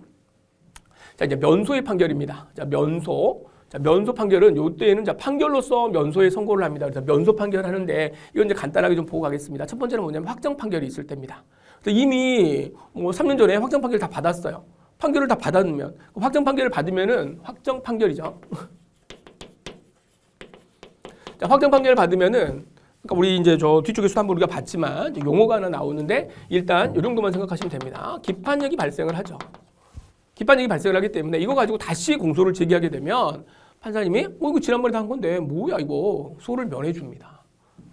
Speaker 1: 자, 이제 면소의 판결입니다. 자, 면소 판결은 요때에는 판결로서 면소에 선고를 합니다. 그래서 면소 판결을 하는데 이건 이제 간단하게 좀 보고 가겠습니다. 첫 번째는 뭐냐면 확정 판결이 있을 때입니다. 이미 뭐 3년 전에 확정 판결 다 받았어요. 판결을 다 받았으면 확정 판결을 받으면은 확정 판결이죠. 자, 확정 판결을 받으면은 그러니까 우리 이제 저 뒤쪽에서도 한번 우리가 봤지만 용어가 하나 나오는데 일단 이 정도만 생각하시면 됩니다. 기판력이 발생을 하죠. 기판력이 발생을 하기 때문에 이거 가지고 다시 공소를 제기하게 되면 판사님이 이거 지난번에 한 건데 뭐야 이거 소를 면해 줍니다.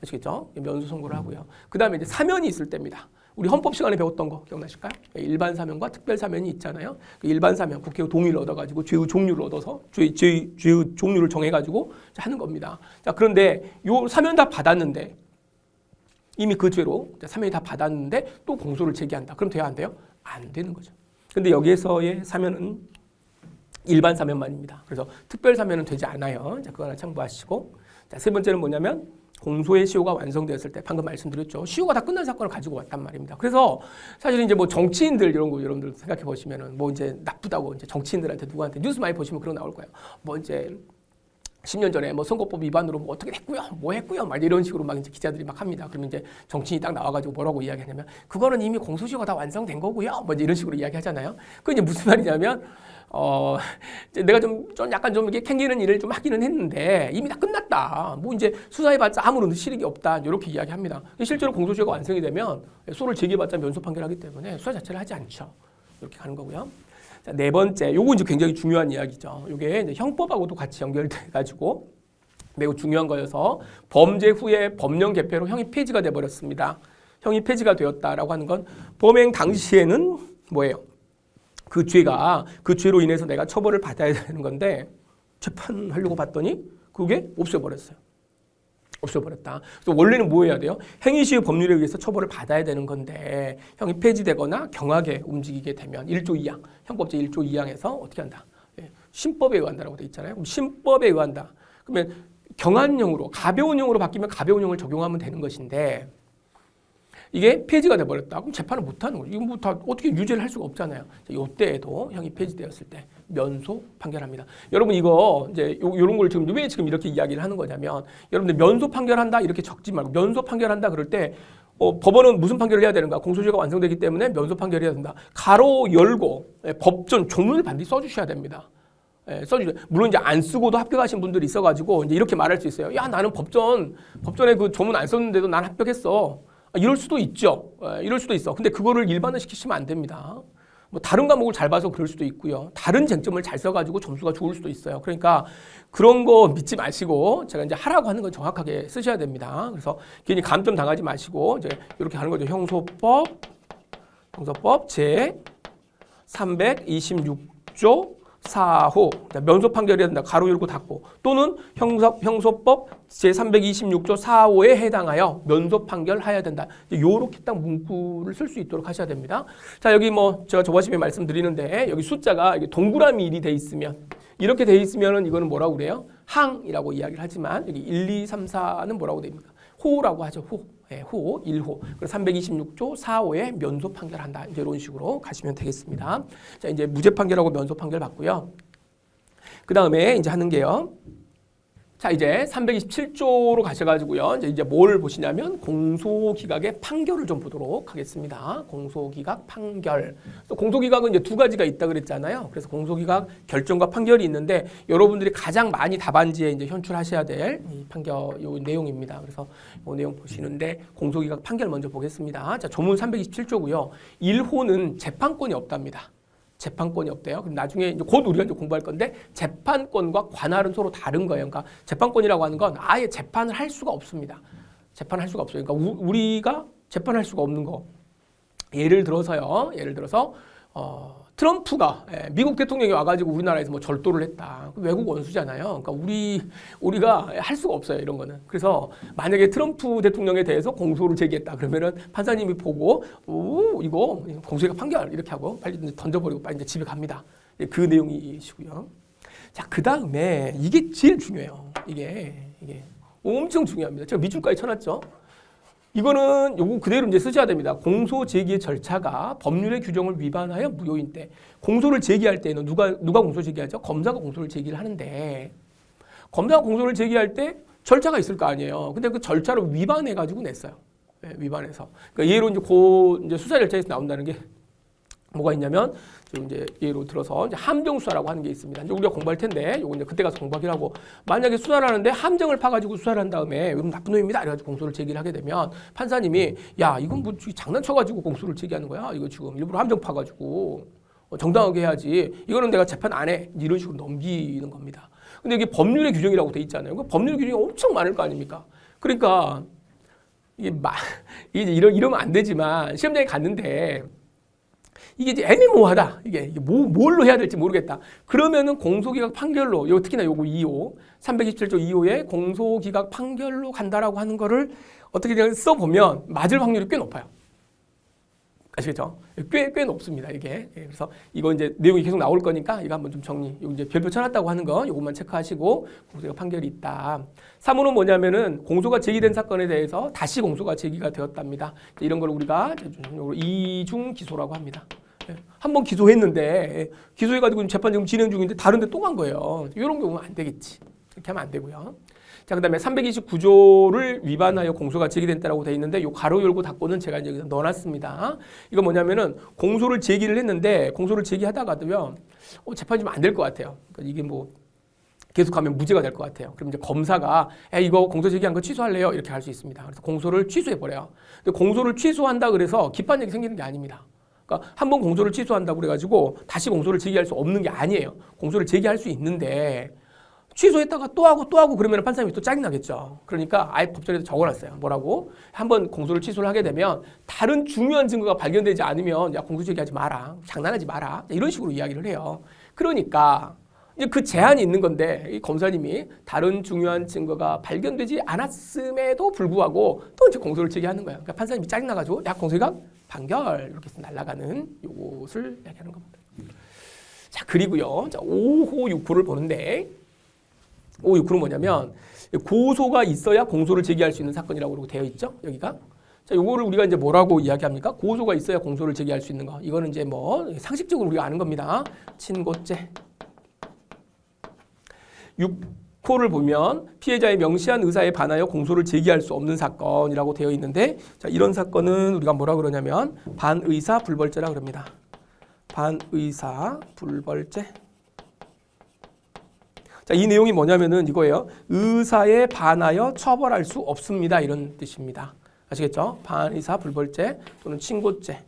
Speaker 1: 아시겠죠? 면소 선고를 하고요. 그 다음에 이제 사면이 있을 때입니다. 우리 헌법 시간에 배웠던 거 기억나실까요? 일반 사면과 특별 사면이 있잖아요. 일반 사면 국회 동의를 얻어가지고 죄의 종류를 얻어서 죄의 종류를 정해가지고 하는 겁니다. 자, 그런데 요 사면 다 받았는데 이미 그 죄로 사면이 다 받았는데 또 공소를 제기한다. 그럼 돼야 안 돼요? 안 되는 거죠. 근데 여기에서의 사면은 일반 사면만입니다. 그래서 특별 사면은 되지 않아요. 자, 그거 하나 참고하시고. 자, 세 번째는 뭐냐면 공소의 시효가 완성되었을 때 방금 말씀드렸죠. 시효가 다 끝난 사건을 가지고 왔단 말입니다. 그래서 사실 이제 뭐 정치인들 이런 거 여러분들 생각해 보시면은 뭐 이제 나쁘다고 이제 정치인들한테 누구한테 뉴스 많이 보시면 그런 거 나올 거예요. 뭐 이제 10년 전에 뭐 선거법 위반으로 뭐 어떻게 했고요, 뭐 했고요, 막 이런 식으로 막 이제 기자들이 막 합니다. 그러면 이제 정치인이 딱 나와가지고 뭐라고 이야기하냐면 그거는 이미 공소시효가 다 완성된 거고요, 뭐 이제 이런 식으로 이야기하잖아요. 그 이제 무슨 말이냐면 이제 내가 좀 약간 좀 이렇게 캥기는 일을 좀 하기는 했는데 이미 다 끝났다. 뭐 이제 수사해봤자 아무런 실익이 없다. 이렇게 이야기합니다. 실제로 공소시효가 완성이 되면 소를 제기해봤자 면소 판결하기 때문에 수사 자체를 하지 않죠. 이렇게 가는 거고요. 자, 네 번째, 요거 이제 굉장히 중요한 이야기죠. 요게 이제 형법하고도 같이 연결돼가지고 매우 중요한 거여서 범죄 후에 법령 개폐로 형이 폐지가 돼버렸습니다. 형이 폐지가 되었다라고 하는 건 범행 당시에는 뭐예요? 그 죄로 인해서 내가 처벌을 받아야 되는 건데 재판하려고 봤더니 그게 없어버렸어요. 없어버렸다. 그래서 원래는 뭐 해야 돼요? 행위시효 법률에 의해서 처벌을 받아야 되는 건데 형이 폐지되거나 경하게 움직이게 되면 1조 2항, 형법 제1조 2항에서 어떻게 한다? 신법에 의한다라고 돼 있잖아요. 그럼 신법에 의한다. 그러면 경한형으로, 가벼운형으로 바뀌면 가벼운형을 적용하면 되는 것인데 이게 폐지가 돼버렸다. 그럼 재판을 못하는 거죠. 이거 뭐 다 어떻게 유죄를 할 수가 없잖아요. 이때에도 형이 폐지되었을 때 면소 판결합니다. 여러분 이거 이제 요런 걸 지금 왜 지금 이렇게 이야기를 하는 거냐면 여러분들 면소 판결한다 이렇게 적지 말고 면소 판결한다 그럴 때 법원은 무슨 판결을 해야 되는가? 공소시효가 완성되기 때문에 면소 판결해야 된다. 가로 열고 법전 조문을 반드시 써주셔야 됩니다. 써주죠. 물론 이제 안 쓰고도 합격하신 분들이 있어가지고 이제 이렇게 말할 수 있어요. 야 나는 법전에 그 조문 안 썼는데도 난 합격했어. 이럴 수도 있죠. 이럴 수도 있어. 근데 그거를 일반화 시키시면 안 됩니다. 뭐 다른 과목을 잘 봐서 그럴 수도 있고요. 다른 쟁점을 잘 써가지고 점수가 좋을 수도 있어요. 그러니까 그런 거 믿지 마시고 제가 이제 하라고 하는 건 정확하게 쓰셔야 됩니다. 그래서 괜히 감점 당하지 마시고 이제 이렇게 하는 거죠. 형소법 제 326조 4호 면소 판결해야 된다. 가로 열고 닫고 또는 형소법 제326조 4호에 해당하여 면소 판결해야 된다. 요렇게 딱 문구를 쓸 수 있도록 하셔야 됩니다. 자 여기 뭐 제가 저번에 말씀드리는데 여기 숫자가 동그라미 1이 돼 있으면 이렇게 돼 있으면은 이거는 뭐라고 그래요? 항이라고 이야기를 하지만 여기 1, 2, 3, 4는 뭐라고 됩니까? 호라고 하죠. 호. 호, 1호. 그래서 326조 4호에 면소 판결한다. 이제 이런 식으로 가시면 되겠습니다. 자, 이제 무죄 판결하고 면소 판결 받고요. 그 다음에 이제 하는 게요. 자, 이제 327조로 가셔가지고요. 이제 뭘 보시냐면 공소기각의 판결을 좀 보도록 하겠습니다. 공소기각 판결. 공소기각은 이제 두 가지가 있다 그랬잖아요. 그래서 공소기각 결정과 판결이 있는데 여러분들이 가장 많이 답안지에 이제 현출하셔야 될 이 판결 요 내용입니다. 그래서 이 내용 보시는데 공소기각 판결 먼저 보겠습니다. 자, 조문 327조고요. 1호는 재판권이 없답니다. 재판권이 없대요. 그럼 나중에 이제 곧 우리가 이제 공부할 건데 재판권과 관할은 서로 다른 거예요. 그러니까 재판권이라고 하는 건 아예 재판을 할 수가 없습니다. 재판할 수가 없어요. 그러니까 우리가 재판할 수가 없는 거. 예를 들어서 트럼프가 미국 대통령이 와가지고 우리나라에서 뭐 절도를 했다. 외국 원수잖아요. 그러니까 우리가 할 수가 없어요. 이런 거는. 그래서 만약에 트럼프 대통령에 대해서 공소를 제기했다. 그러면은 판사님이 보고 이거 공소기각 판결 이렇게 하고 빨리 던져버리고 빨리 이제 집에 갑니다. 그 내용이시고요. 자, 그 다음에 이게 제일 중요해요. 이게 엄청 중요합니다. 제가 밑줄까지 쳐놨죠. 이거는 요거 그대로 이제 쓰셔야 됩니다. 공소 제기의 절차가 법률의 규정을 위반하여 무효인 때 공소를 제기할 때는 누가 공소 제기하죠? 검사가 공소를 제기를 하는데 검사가 공소를 제기할 때 절차가 있을 거 아니에요. 근데 그 절차를 위반해 가지고 냈어요. 위반해서. 그러니까 예로 이제 수사 절차에서 나온다는 게 뭐가 있냐면 지금 이제 예로 들어서 이제 함정 수사라고 하는 게 있습니다. 이제 우리가 공부할 텐데 요거 이제 그때 가서 공부하기라고 만약에 수사를 하는데 함정을 파가지고 수사를 한 다음에 이건 나쁜 놈입니다. 그래가지고 공소를 제기를 하게 되면 판사님이 야 이건 뭐 장난쳐가지고 공소를 제기하는 거야. 이거 지금 일부러 함정 파가지고 정당하게 해야지. 이거는 내가 재판 안 해. 이런 식으로 넘기는 겁니다. 근데 이게 법률의 규정이라고 돼 있잖아요. 그 법률 규정이 엄청 많을 거 아닙니까? 그러니까 이게 이러면 안 되지만 시험장에 갔는데. 이게 이제 애매모호하다. 이게 뭘로 해야 될지 모르겠다. 그러면은 공소기각 판결로, 특히나 요거 2호, 327조 2호에 공소기각 판결로 간다라고 하는 거를 어떻게 써보면 맞을 확률이 꽤 높아요. 아시겠죠? 꽤 높습니다, 이게. 그래서 이거 이제 내용이 계속 나올 거니까 이거 한번 좀 정리. 이거 이제 별표 쳐놨다고 하는 거, 요것만 체크하시고 공소기각 판결이 있다. 3호는 뭐냐면은 공소가 제기된 사건에 대해서 다시 공소가 제기가 되었답니다. 이런 걸 우리가 이중 기소라고 합니다. 한번 기소했는데 기소해가지고 재판 지금 진행 중인데 다른데 또 간 거예요. 이런 경우는 안 되겠지. 이렇게 하면 안 되고요. 자, 그다음에 329조를 위반하여 공소가 제기된다라고 되어 있는데 요 가로 열고 닫고는 제가 이제 여기서 넣어놨습니다. 이거 뭐냐면은 공소를 제기를 했는데 공소를 제기하다가도요 재판이 좀 안 될 것 같아요. 그러니까 이게 뭐 계속하면 무죄가 될 것 같아요. 그럼 이제 검사가 이거 공소 제기한 거 취소할래요? 이렇게 할 수 있습니다. 그래서 공소를 취소해 버려요. 근데 공소를 취소한다 그래서 기판력이 생기는 게 아닙니다. 그러니까 한 번 공소를 취소한다고 그래가지고 다시 공소를 제기할 수 없는 게 아니에요. 공소를 제기할 수 있는데 취소했다가 또 하고 그러면 판사님이 또 짜증나겠죠. 그러니까 아예 법정에서 적어놨어요. 뭐라고? 한번 공소를 취소를 하게 되면 다른 중요한 증거가 발견되지 않으면 야 공소 제기하지 마라. 장난하지 마라. 이런 식으로 이야기를 해요. 그러니까 이제 그 제한이 있는 건데 이 검사님이 다른 중요한 증거가 발견되지 않았음에도 불구하고 또 이제 공소를 제기하는 거예요. 그러니까 판사님이 짜증나가지고 야 공소기각 판결 이렇게 해서 날아가는 요것을 이야기하는 겁니다. 자 그리고요. 자 5호 6호를 보는데 5, 6호는 뭐냐면 고소가 있어야 공소를 제기할 수 있는 사건이라고 되어 있죠. 여기가. 자, 요거를 우리가 이제 뭐라고 이야기합니까? 고소가 있어야 공소를 제기할 수 있는 거. 이거는 이제 뭐 상식적으로 우리가 아는 겁니다. 친고죄. 6호를 보면 피해자의 명시한 의사에 반하여 공소를 제기할 수 없는 사건이라고 되어 있는데 자, 이런 사건은 우리가 뭐라 그러냐면 반의사 불벌죄라 그럽니다. 반의사 불벌죄. 자, 이 내용이 뭐냐면은 이거예요. 의사에 반하여 처벌할 수 없습니다. 이런 뜻입니다. 아시겠죠? 반의사 불벌죄 또는 친고죄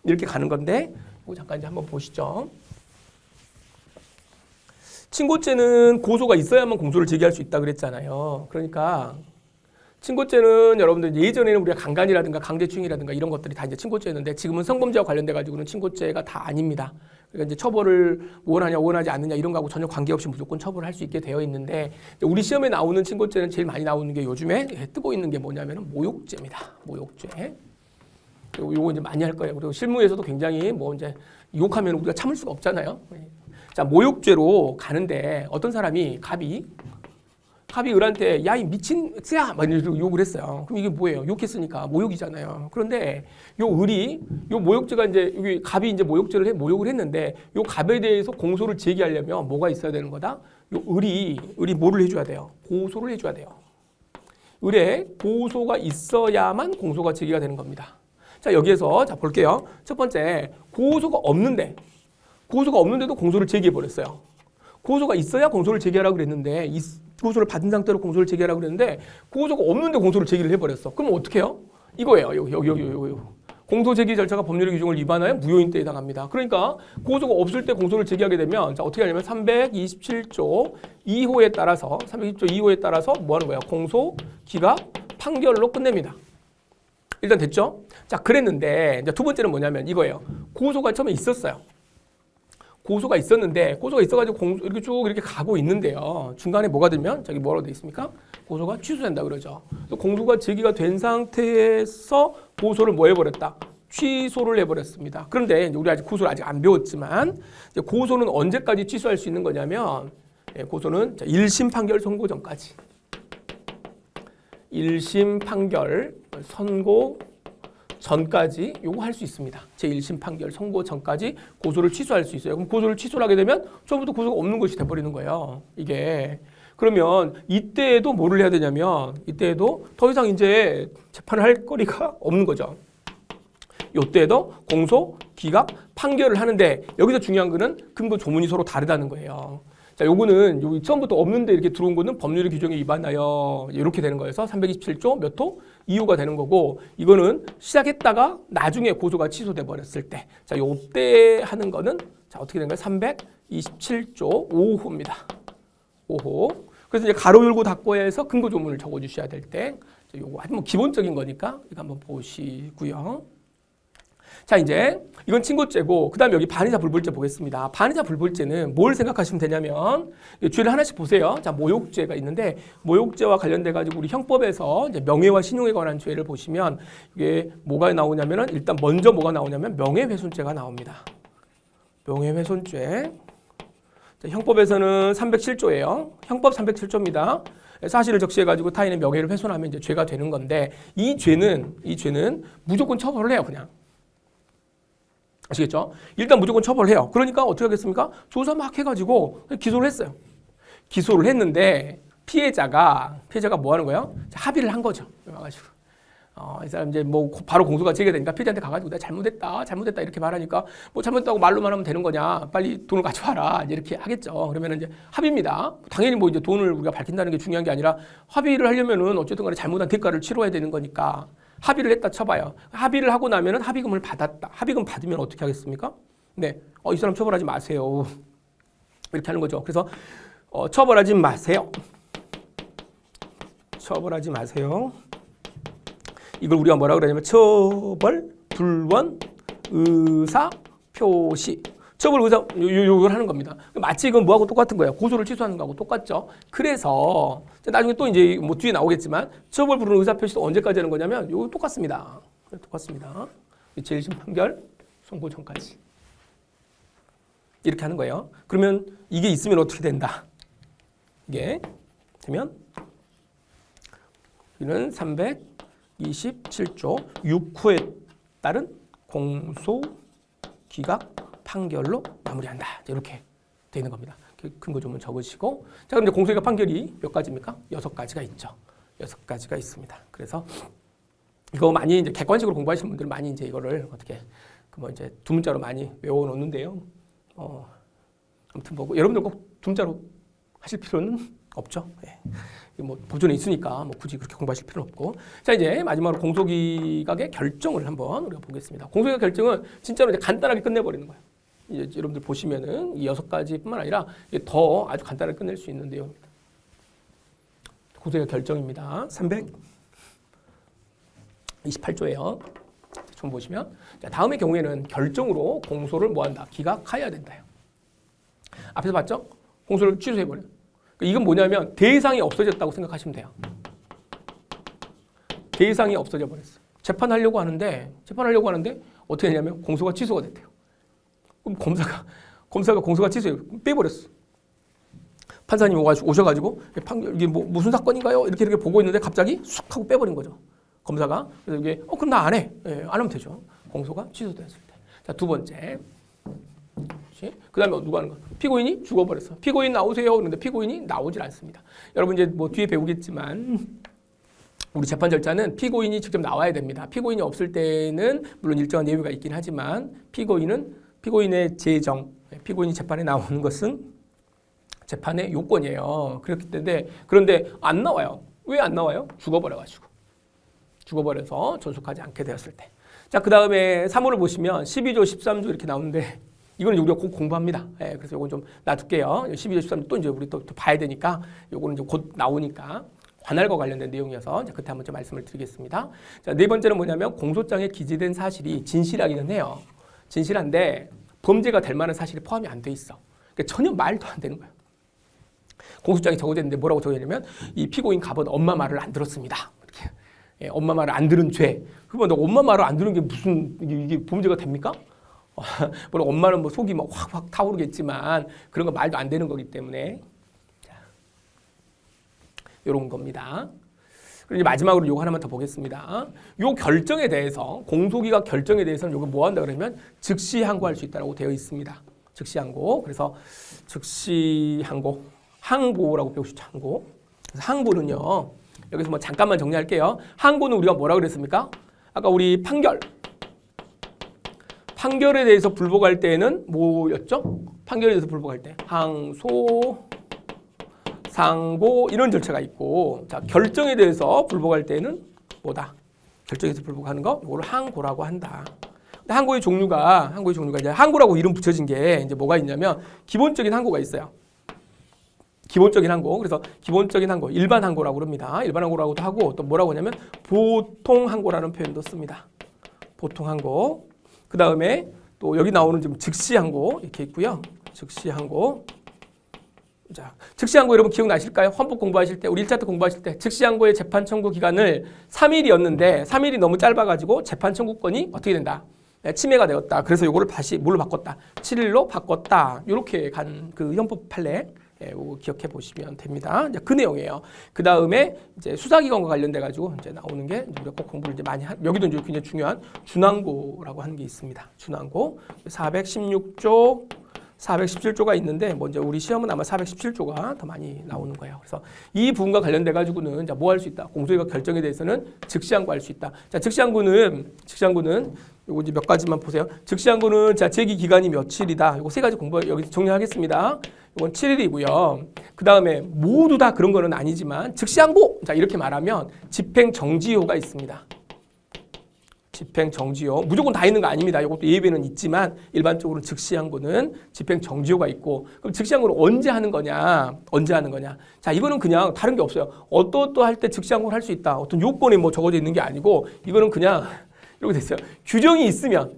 Speaker 1: 이렇게 가는 건데 이거 잠깐 이제 한번 보시죠. 친고죄는 고소가 있어야만 공소를 제기할 수 있다 그랬잖아요. 그러니까 친고죄는 여러분들 예전에는 우리가 강간이라든가 강제추행이라든가 이런 것들이 다 이제 친고죄였는데 지금은 성범죄와 관련돼 가지고는 친고죄가 다 아닙니다. 그러니까 이제 처벌을 원하냐 원하지 않느냐 이런 거하고 전혀 관계없이 무조건 처벌할 수 있게 되어 있는데 우리 시험에 나오는 친고죄는 제일 많이 나오는 게 요즘에 뜨고 있는 게 뭐냐면은 모욕죄입니다. 모욕죄. 그리고 요거 이제 많이 할 거예요. 그리고 실무에서도 굉장히 뭐 이제 욕하면 우리가 참을 수가 없잖아요. 자, 모욕죄로 가는데 어떤 사람이 갑이 을한테 야 이 미친 쎄야 막 이렇게 욕을 했어요. 그럼 이게 뭐예요? 욕했으니까 모욕이잖아요. 그런데 요 을이 요 모욕죄가 이제 여기 갑이 이제 모욕을 했는데 요 갑에 대해서 공소를 제기하려면 뭐가 있어야 되는 거다? 요 을이 뭐를 해줘야 돼요? 고소를 해줘야 돼요. 을에 고소가 있어야만 공소가 제기가 되는 겁니다. 자 여기에서 자 볼게요. 첫 번째 고소가 없는데도 공소를 제기해 버렸어요. 고소가 있어야 공소를 제기하라고 그랬는데 고소를 받은 상태로 공소를 제기하라고 그랬는데 고소가 없는데 공소를 제기를 해버렸어. 그럼 어떻게 해요? 이거예요. 여기. 공소 제기 절차가 법률의 규정을 위반하여 무효인대에 해당합니다. 그러니까 고소가 없을 때 공소를 제기하게 되면 자 어떻게 하냐면 327조 2호에 따라서 뭐 하는 거예요? 공소 기각 판결로 끝냅니다. 일단 됐죠? 자 그랬는데 이제 두 번째는 뭐냐면 이거예요. 고소가 처음에 있었어요. 고소가 있어가지고 이렇게 쭉 이렇게 가고 있는데요. 중간에 뭐가 되면 저기 뭐라고 되어 있습니까? 고소가 취소된다 그러죠. 공소가 제기가 된 상태에서 고소를 뭐 해버렸다? 취소를 해버렸습니다. 그런데 이제 우리 아직 고소를 아직 안 배웠지만 이제 고소는 언제까지 취소할 수 있는 거냐면 고소는 1심 판결 선고 전까지. 1심 판결 선고 전까지 요거 할 수 있습니다. 제1심 판결 선고 전까지 고소를 취소할 수 있어요. 그럼 고소를 취소를 하게 되면 처음부터 고소가 없는 것이 돼버리는 거예요. 이게. 그러면 이때에도 뭐를 해야 되냐면 이때에도 더 이상 이제 재판을 할 거리가 없는 거죠. 이때에도 공소, 기각, 판결을 하는데 여기서 중요한 거는 근거 조문이 서로 다르다는 거예요. 자, 요거는 여기 처음부터 없는데 이렇게 들어온 거는 법률의 규정에 위반하여 이렇게 되는 거여서 327조 몇 호? 2호가 되는 거고 이거는 시작했다가 나중에 고소가 취소돼 버렸을 때 자, 요때 하는 거는 자, 어떻게 된 거예요? 327조 5호입니다. 5호. 그래서 이제 가로 열고 닫고에서 근거 조문을 적어 주셔야 될 때 요거 아주 뭐 기본적인 거니까 이거 한번 보시고요. 자 이제 이건 친고죄고 그 다음에 여기 반의사 불벌죄 보겠습니다. 반의사 불벌죄는 뭘 생각하시면 되냐면 죄를 하나씩 보세요. 자 모욕죄가 있는데 모욕죄와 관련돼 가지고 우리 형법에서 이제 명예와 신용에 관한 죄를 보시면 이게 뭐가 나오냐면은 일단 먼저 뭐가 나오냐면 명예훼손죄가 나옵니다. 명예훼손죄. 자, 형법에서는 307조예요. 형법 307조입니다. 사실을 적시해 가지고 타인의 명예를 훼손하면 이제 죄가 되는 건데 이 죄는 무조건 처벌을 해요, 그냥. 아시겠죠? 일단 무조건 처벌해요. 그러니까 어떻게 하겠습니까? 조사 막 해가지고 기소를 했어요. 기소를 했는데 피해자가 뭐 하는 거예요? 합의를 한 거죠. 와가지고 이 사람 이제 뭐 바로 공소가 제기가 되니까 피해자한테 가가지고 내가 잘못했다 이렇게 말하니까 뭐 잘못했다고 말로만 하면 되는 거냐? 빨리 돈을 가져와라 이제 이렇게 하겠죠. 그러면 이제 합의입니다. 당연히 뭐 이제 돈을 우리가 밝힌다는 게 중요한 게 아니라 합의를 하려면은 어쨌든 간에 잘못한 대가를 치러야 되는 거니까 합의를 했다 쳐봐요. 합의를 하고 나면은 합의금을 받았다. 합의금 받으면 어떻게 하겠습니까? 네, 이 사람 처벌하지 마세요. 이렇게 하는 거죠. 그래서 처벌하지 마세요. 처벌하지 마세요. 이걸 우리가 뭐라 그러냐면 처벌, 불원, 의사, 표시. 처벌, 의사, 요걸 하는 겁니다. 마치 이건 뭐하고 똑같은 거예요. 고소를 취소하는 거하고 똑같죠. 그래서 나중에 또 이제 뭐 뒤에 나오겠지만 처벌, 불원, 의사, 표시도 언제까지 하는 거냐면 요거 똑같습니다. 똑같습니다. 제1심 판결 선고 전까지. 이렇게 하는 거예요. 그러면 이게 있으면 어떻게 된다? 이게 되면 우리는 327조 6호에 따른 공소 기각 판결로 마무리한다. 이렇게 되어 있는 겁니다. 근거 좀 적으시고. 자, 그럼 이제 공소 기각 판결이 몇 가지입니까? 6가지가 있죠. 6가지가 있습니다. 그래서 이거 많이 이제 객관식으로 공부하시는 분들은 많이 이제 이거를 어떻게 뭐 이제 두 문자로 많이 외워 놓는데요. 아무튼 보고 여러분들 꼭 두 문자로 하실 필요는 없죠. 예. 뭐 보존에 있으니까 뭐 굳이 그렇게 공부하실 필요는 없고. 자, 이제 마지막으로 공소기각의 결정을 한번 우리가 보겠습니다. 공소기각 결정은 진짜로 이제 간단하게 끝내버리는 거예요. 이제 여러분들 보시면은 이 6가지뿐만 아니라 이게 더 아주 간단하게 끝낼 수 있는 내용입니다. 공소기각 결정입니다. 328조예요. 좀 보시면 자, 다음의 경우에는 결정으로 공소를 뭐한다? 기각하여야 된다요. 앞에서 봤죠? 공소를 취소해버려요. 이건 뭐냐면 대상이 없어졌다고 생각하시면 돼요. 대상이 없어져 버렸어요. 재판하려고 하는데 어떻게 되냐면 공소가 취소가 됐대요. 그럼 검사가 공소가 취소해요. 빼버렸어. 판사님이 오셔가지고 이게 뭐 무슨 사건인가요? 이렇게 보고 있는데 갑자기 쑥 하고 빼버린 거죠. 검사가. 그래서 이게 그럼 나 안 해. 안 하면 되죠. 공소가 취소됐을 때. 자, 두 번째. 그 다음에 누가 하는 거야? 피고인이 죽어버렸어. 피고인 나오세요. 그런데 피고인이 나오질 않습니다. 여러분 이제 뭐 뒤에 배우겠지만 우리 재판 절차는 피고인이 직접 나와야 됩니다. 피고인이 없을 때는 물론 일정한 예외가 있긴 하지만 피고인의 재정, 피고인이 재판에 나오는 것은 재판의 요건이에요. 그렇기 때문에 그런데 안 나와요. 왜 안 나와요? 죽어버려서 전속하지 않게 되었을 때. 자, 그 다음에 3호를 보시면 12조, 13조 이렇게 나오는데 이거는 우리가 꼭 공부합니다. 그래서 이건 좀 놔둘게요. 12조, 13조 또 이제 우리 또 봐야 되니까 이거는 이제 곧 나오니까 관할과 관련된 내용이어서 이제 그때 한번 좀 말씀을 드리겠습니다. 자, 네 번째는 뭐냐면 공소장에 기재된 사실이 진실하기는 해요. 진실한데 범죄가 될 만한 사실이 포함이 안 돼 있어. 그러니까 전혀 말도 안 되는 거예요. 공소장에 적어져 있는데 뭐라고 적어있냐면 이 피고인 갑은 엄마 말을 안 들었습니다. 이렇게. 엄마 말을 안 들은 죄. 그러면 엄마 말을 안 들은 게 무슨 이게 범죄가 됩니까? 물론 엄마는 뭐 속이 막 확 타오르겠지만 그런 거 말도 안 되는 거기 때문에 자, 이런 겁니다. 그리고 마지막으로 요거 하나만 더 보겠습니다. 요 결정에 대해서 공소기각 결정에 대해서는 요거 뭐 한다 그러면 즉시 항고할 수 있다고 되어 있습니다. 즉시 항고. 그래서 즉시 항고라고 배우시죠. 항고. 그래서 항고는요. 여기서 뭐 잠깐만 정리할게요. 항고는 우리가 뭐라 그랬습니까? 아까 우리 판결에 대해서 불복할 때는 뭐였죠? 판결에 대해서 불복할 때 항소, 상고 이런 절차가 있고, 자, 결정에 대해서 불복할 때는 뭐다? 결정에서 불복하는 거 이거를 항고라고 한다. 근데 항고의 종류가 이제 항고라고 이름 붙여진 게 이제 뭐가 있냐면 기본적인 항고가 있어요. 기본적인 항고. 그래서 기본적인 항고, 일반 항고라고 합니다. 일반 항고라고도 하고 또 뭐라고 하냐면 보통 항고라는 표현도 씁니다. 보통 항고. 그 다음에 또 여기 나오는 좀 즉시 항고 이렇게 있고요. 즉시 항고. 자, 즉시 항고 여러분 기억나실까요? 헌법 공부하실 때, 우리 1차 때 공부하실 때 즉시 항고의 재판 청구 기간을 3일이었는데 3일이 너무 짧아가지고 재판 청구권이 어떻게 된다? 침해가 되었다. 그래서 요거를 다시 뭘로 바꿨다? 7일로 바꿨다. 이렇게 간 그 헌법 판례. 이거 기억해 보시면 됩니다. 이제 그 내용이에요. 그 다음에 이제 수사기관과 관련돼 가지고 이제 나오는 게 우리가 꼭 공부를 이제 많이 여기도 이제 굉장히 중요한 준항고라고 하는 게 있습니다. 준항고 416조 417조가 있는데 먼저 우리 시험은 아마 417조가 더 많이 나오는 거예요. 그래서 이 부분과 관련돼 가지고는 뭐 할 수 있다. 공소이가 결정에 대해서는 즉시항고할 수 있다. 자, 즉시항고는 요거 이제 몇 가지만 보세요. 즉시항고는 자, 제기 기간이 며칠이다. 요거 세 가지 공부 여기서 정리하겠습니다. 이건 7일이고요. 그 다음에 모두 다 그런 거는 아니지만 즉시항고 자 이렇게 말하면 집행정지효가 있습니다. 집행정지효 무조건 다 있는 거 아닙니다. 이것도 예외는 있지만 일반적으로 즉시항고는 집행정지효가 있고 그럼 즉시항고를 언제 하는 거냐? 자 이거는 그냥 다른 게 없어요. 어떠할 때 즉시항고를 할 수 있다. 어떤 요건이 뭐 적어져 있는 게 아니고 이거는 그냥 이렇게 됐어요. 규정이 있으면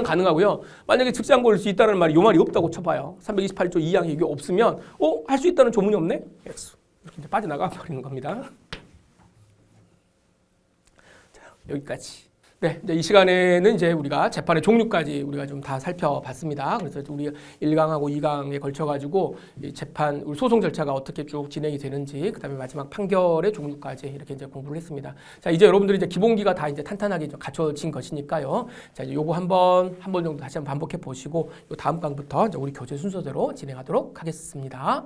Speaker 1: 가능하고요. 만약에 즉시항고를 할 수 있다는 말이 요 말이 없다고 쳐봐요. 328조 2항에 이게 없으면 할 수 있다는 조문이 없네? X. 이렇게 이제 빠져나가 버리는 겁니다. 자, 여기까지. 네, 이제 이 시간에는 이제 우리가 재판의 종류까지 우리가 좀 다 살펴봤습니다. 그래서 우리 1강하고 2강에 걸쳐가지고 이 재판, 우리 소송 절차가 어떻게 쭉 진행이 되는지, 그 다음에 마지막 판결의 종류까지 이렇게 이제 공부를 했습니다. 자, 이제 여러분들이 이제 기본기가 다 이제 탄탄하게 좀 갖춰진 것이니까요. 자, 이제 요거 한 번 정도 다시 한번 반복해 보시고, 요 다음 강부터 이제 우리 교재 순서대로 진행하도록 하겠습니다.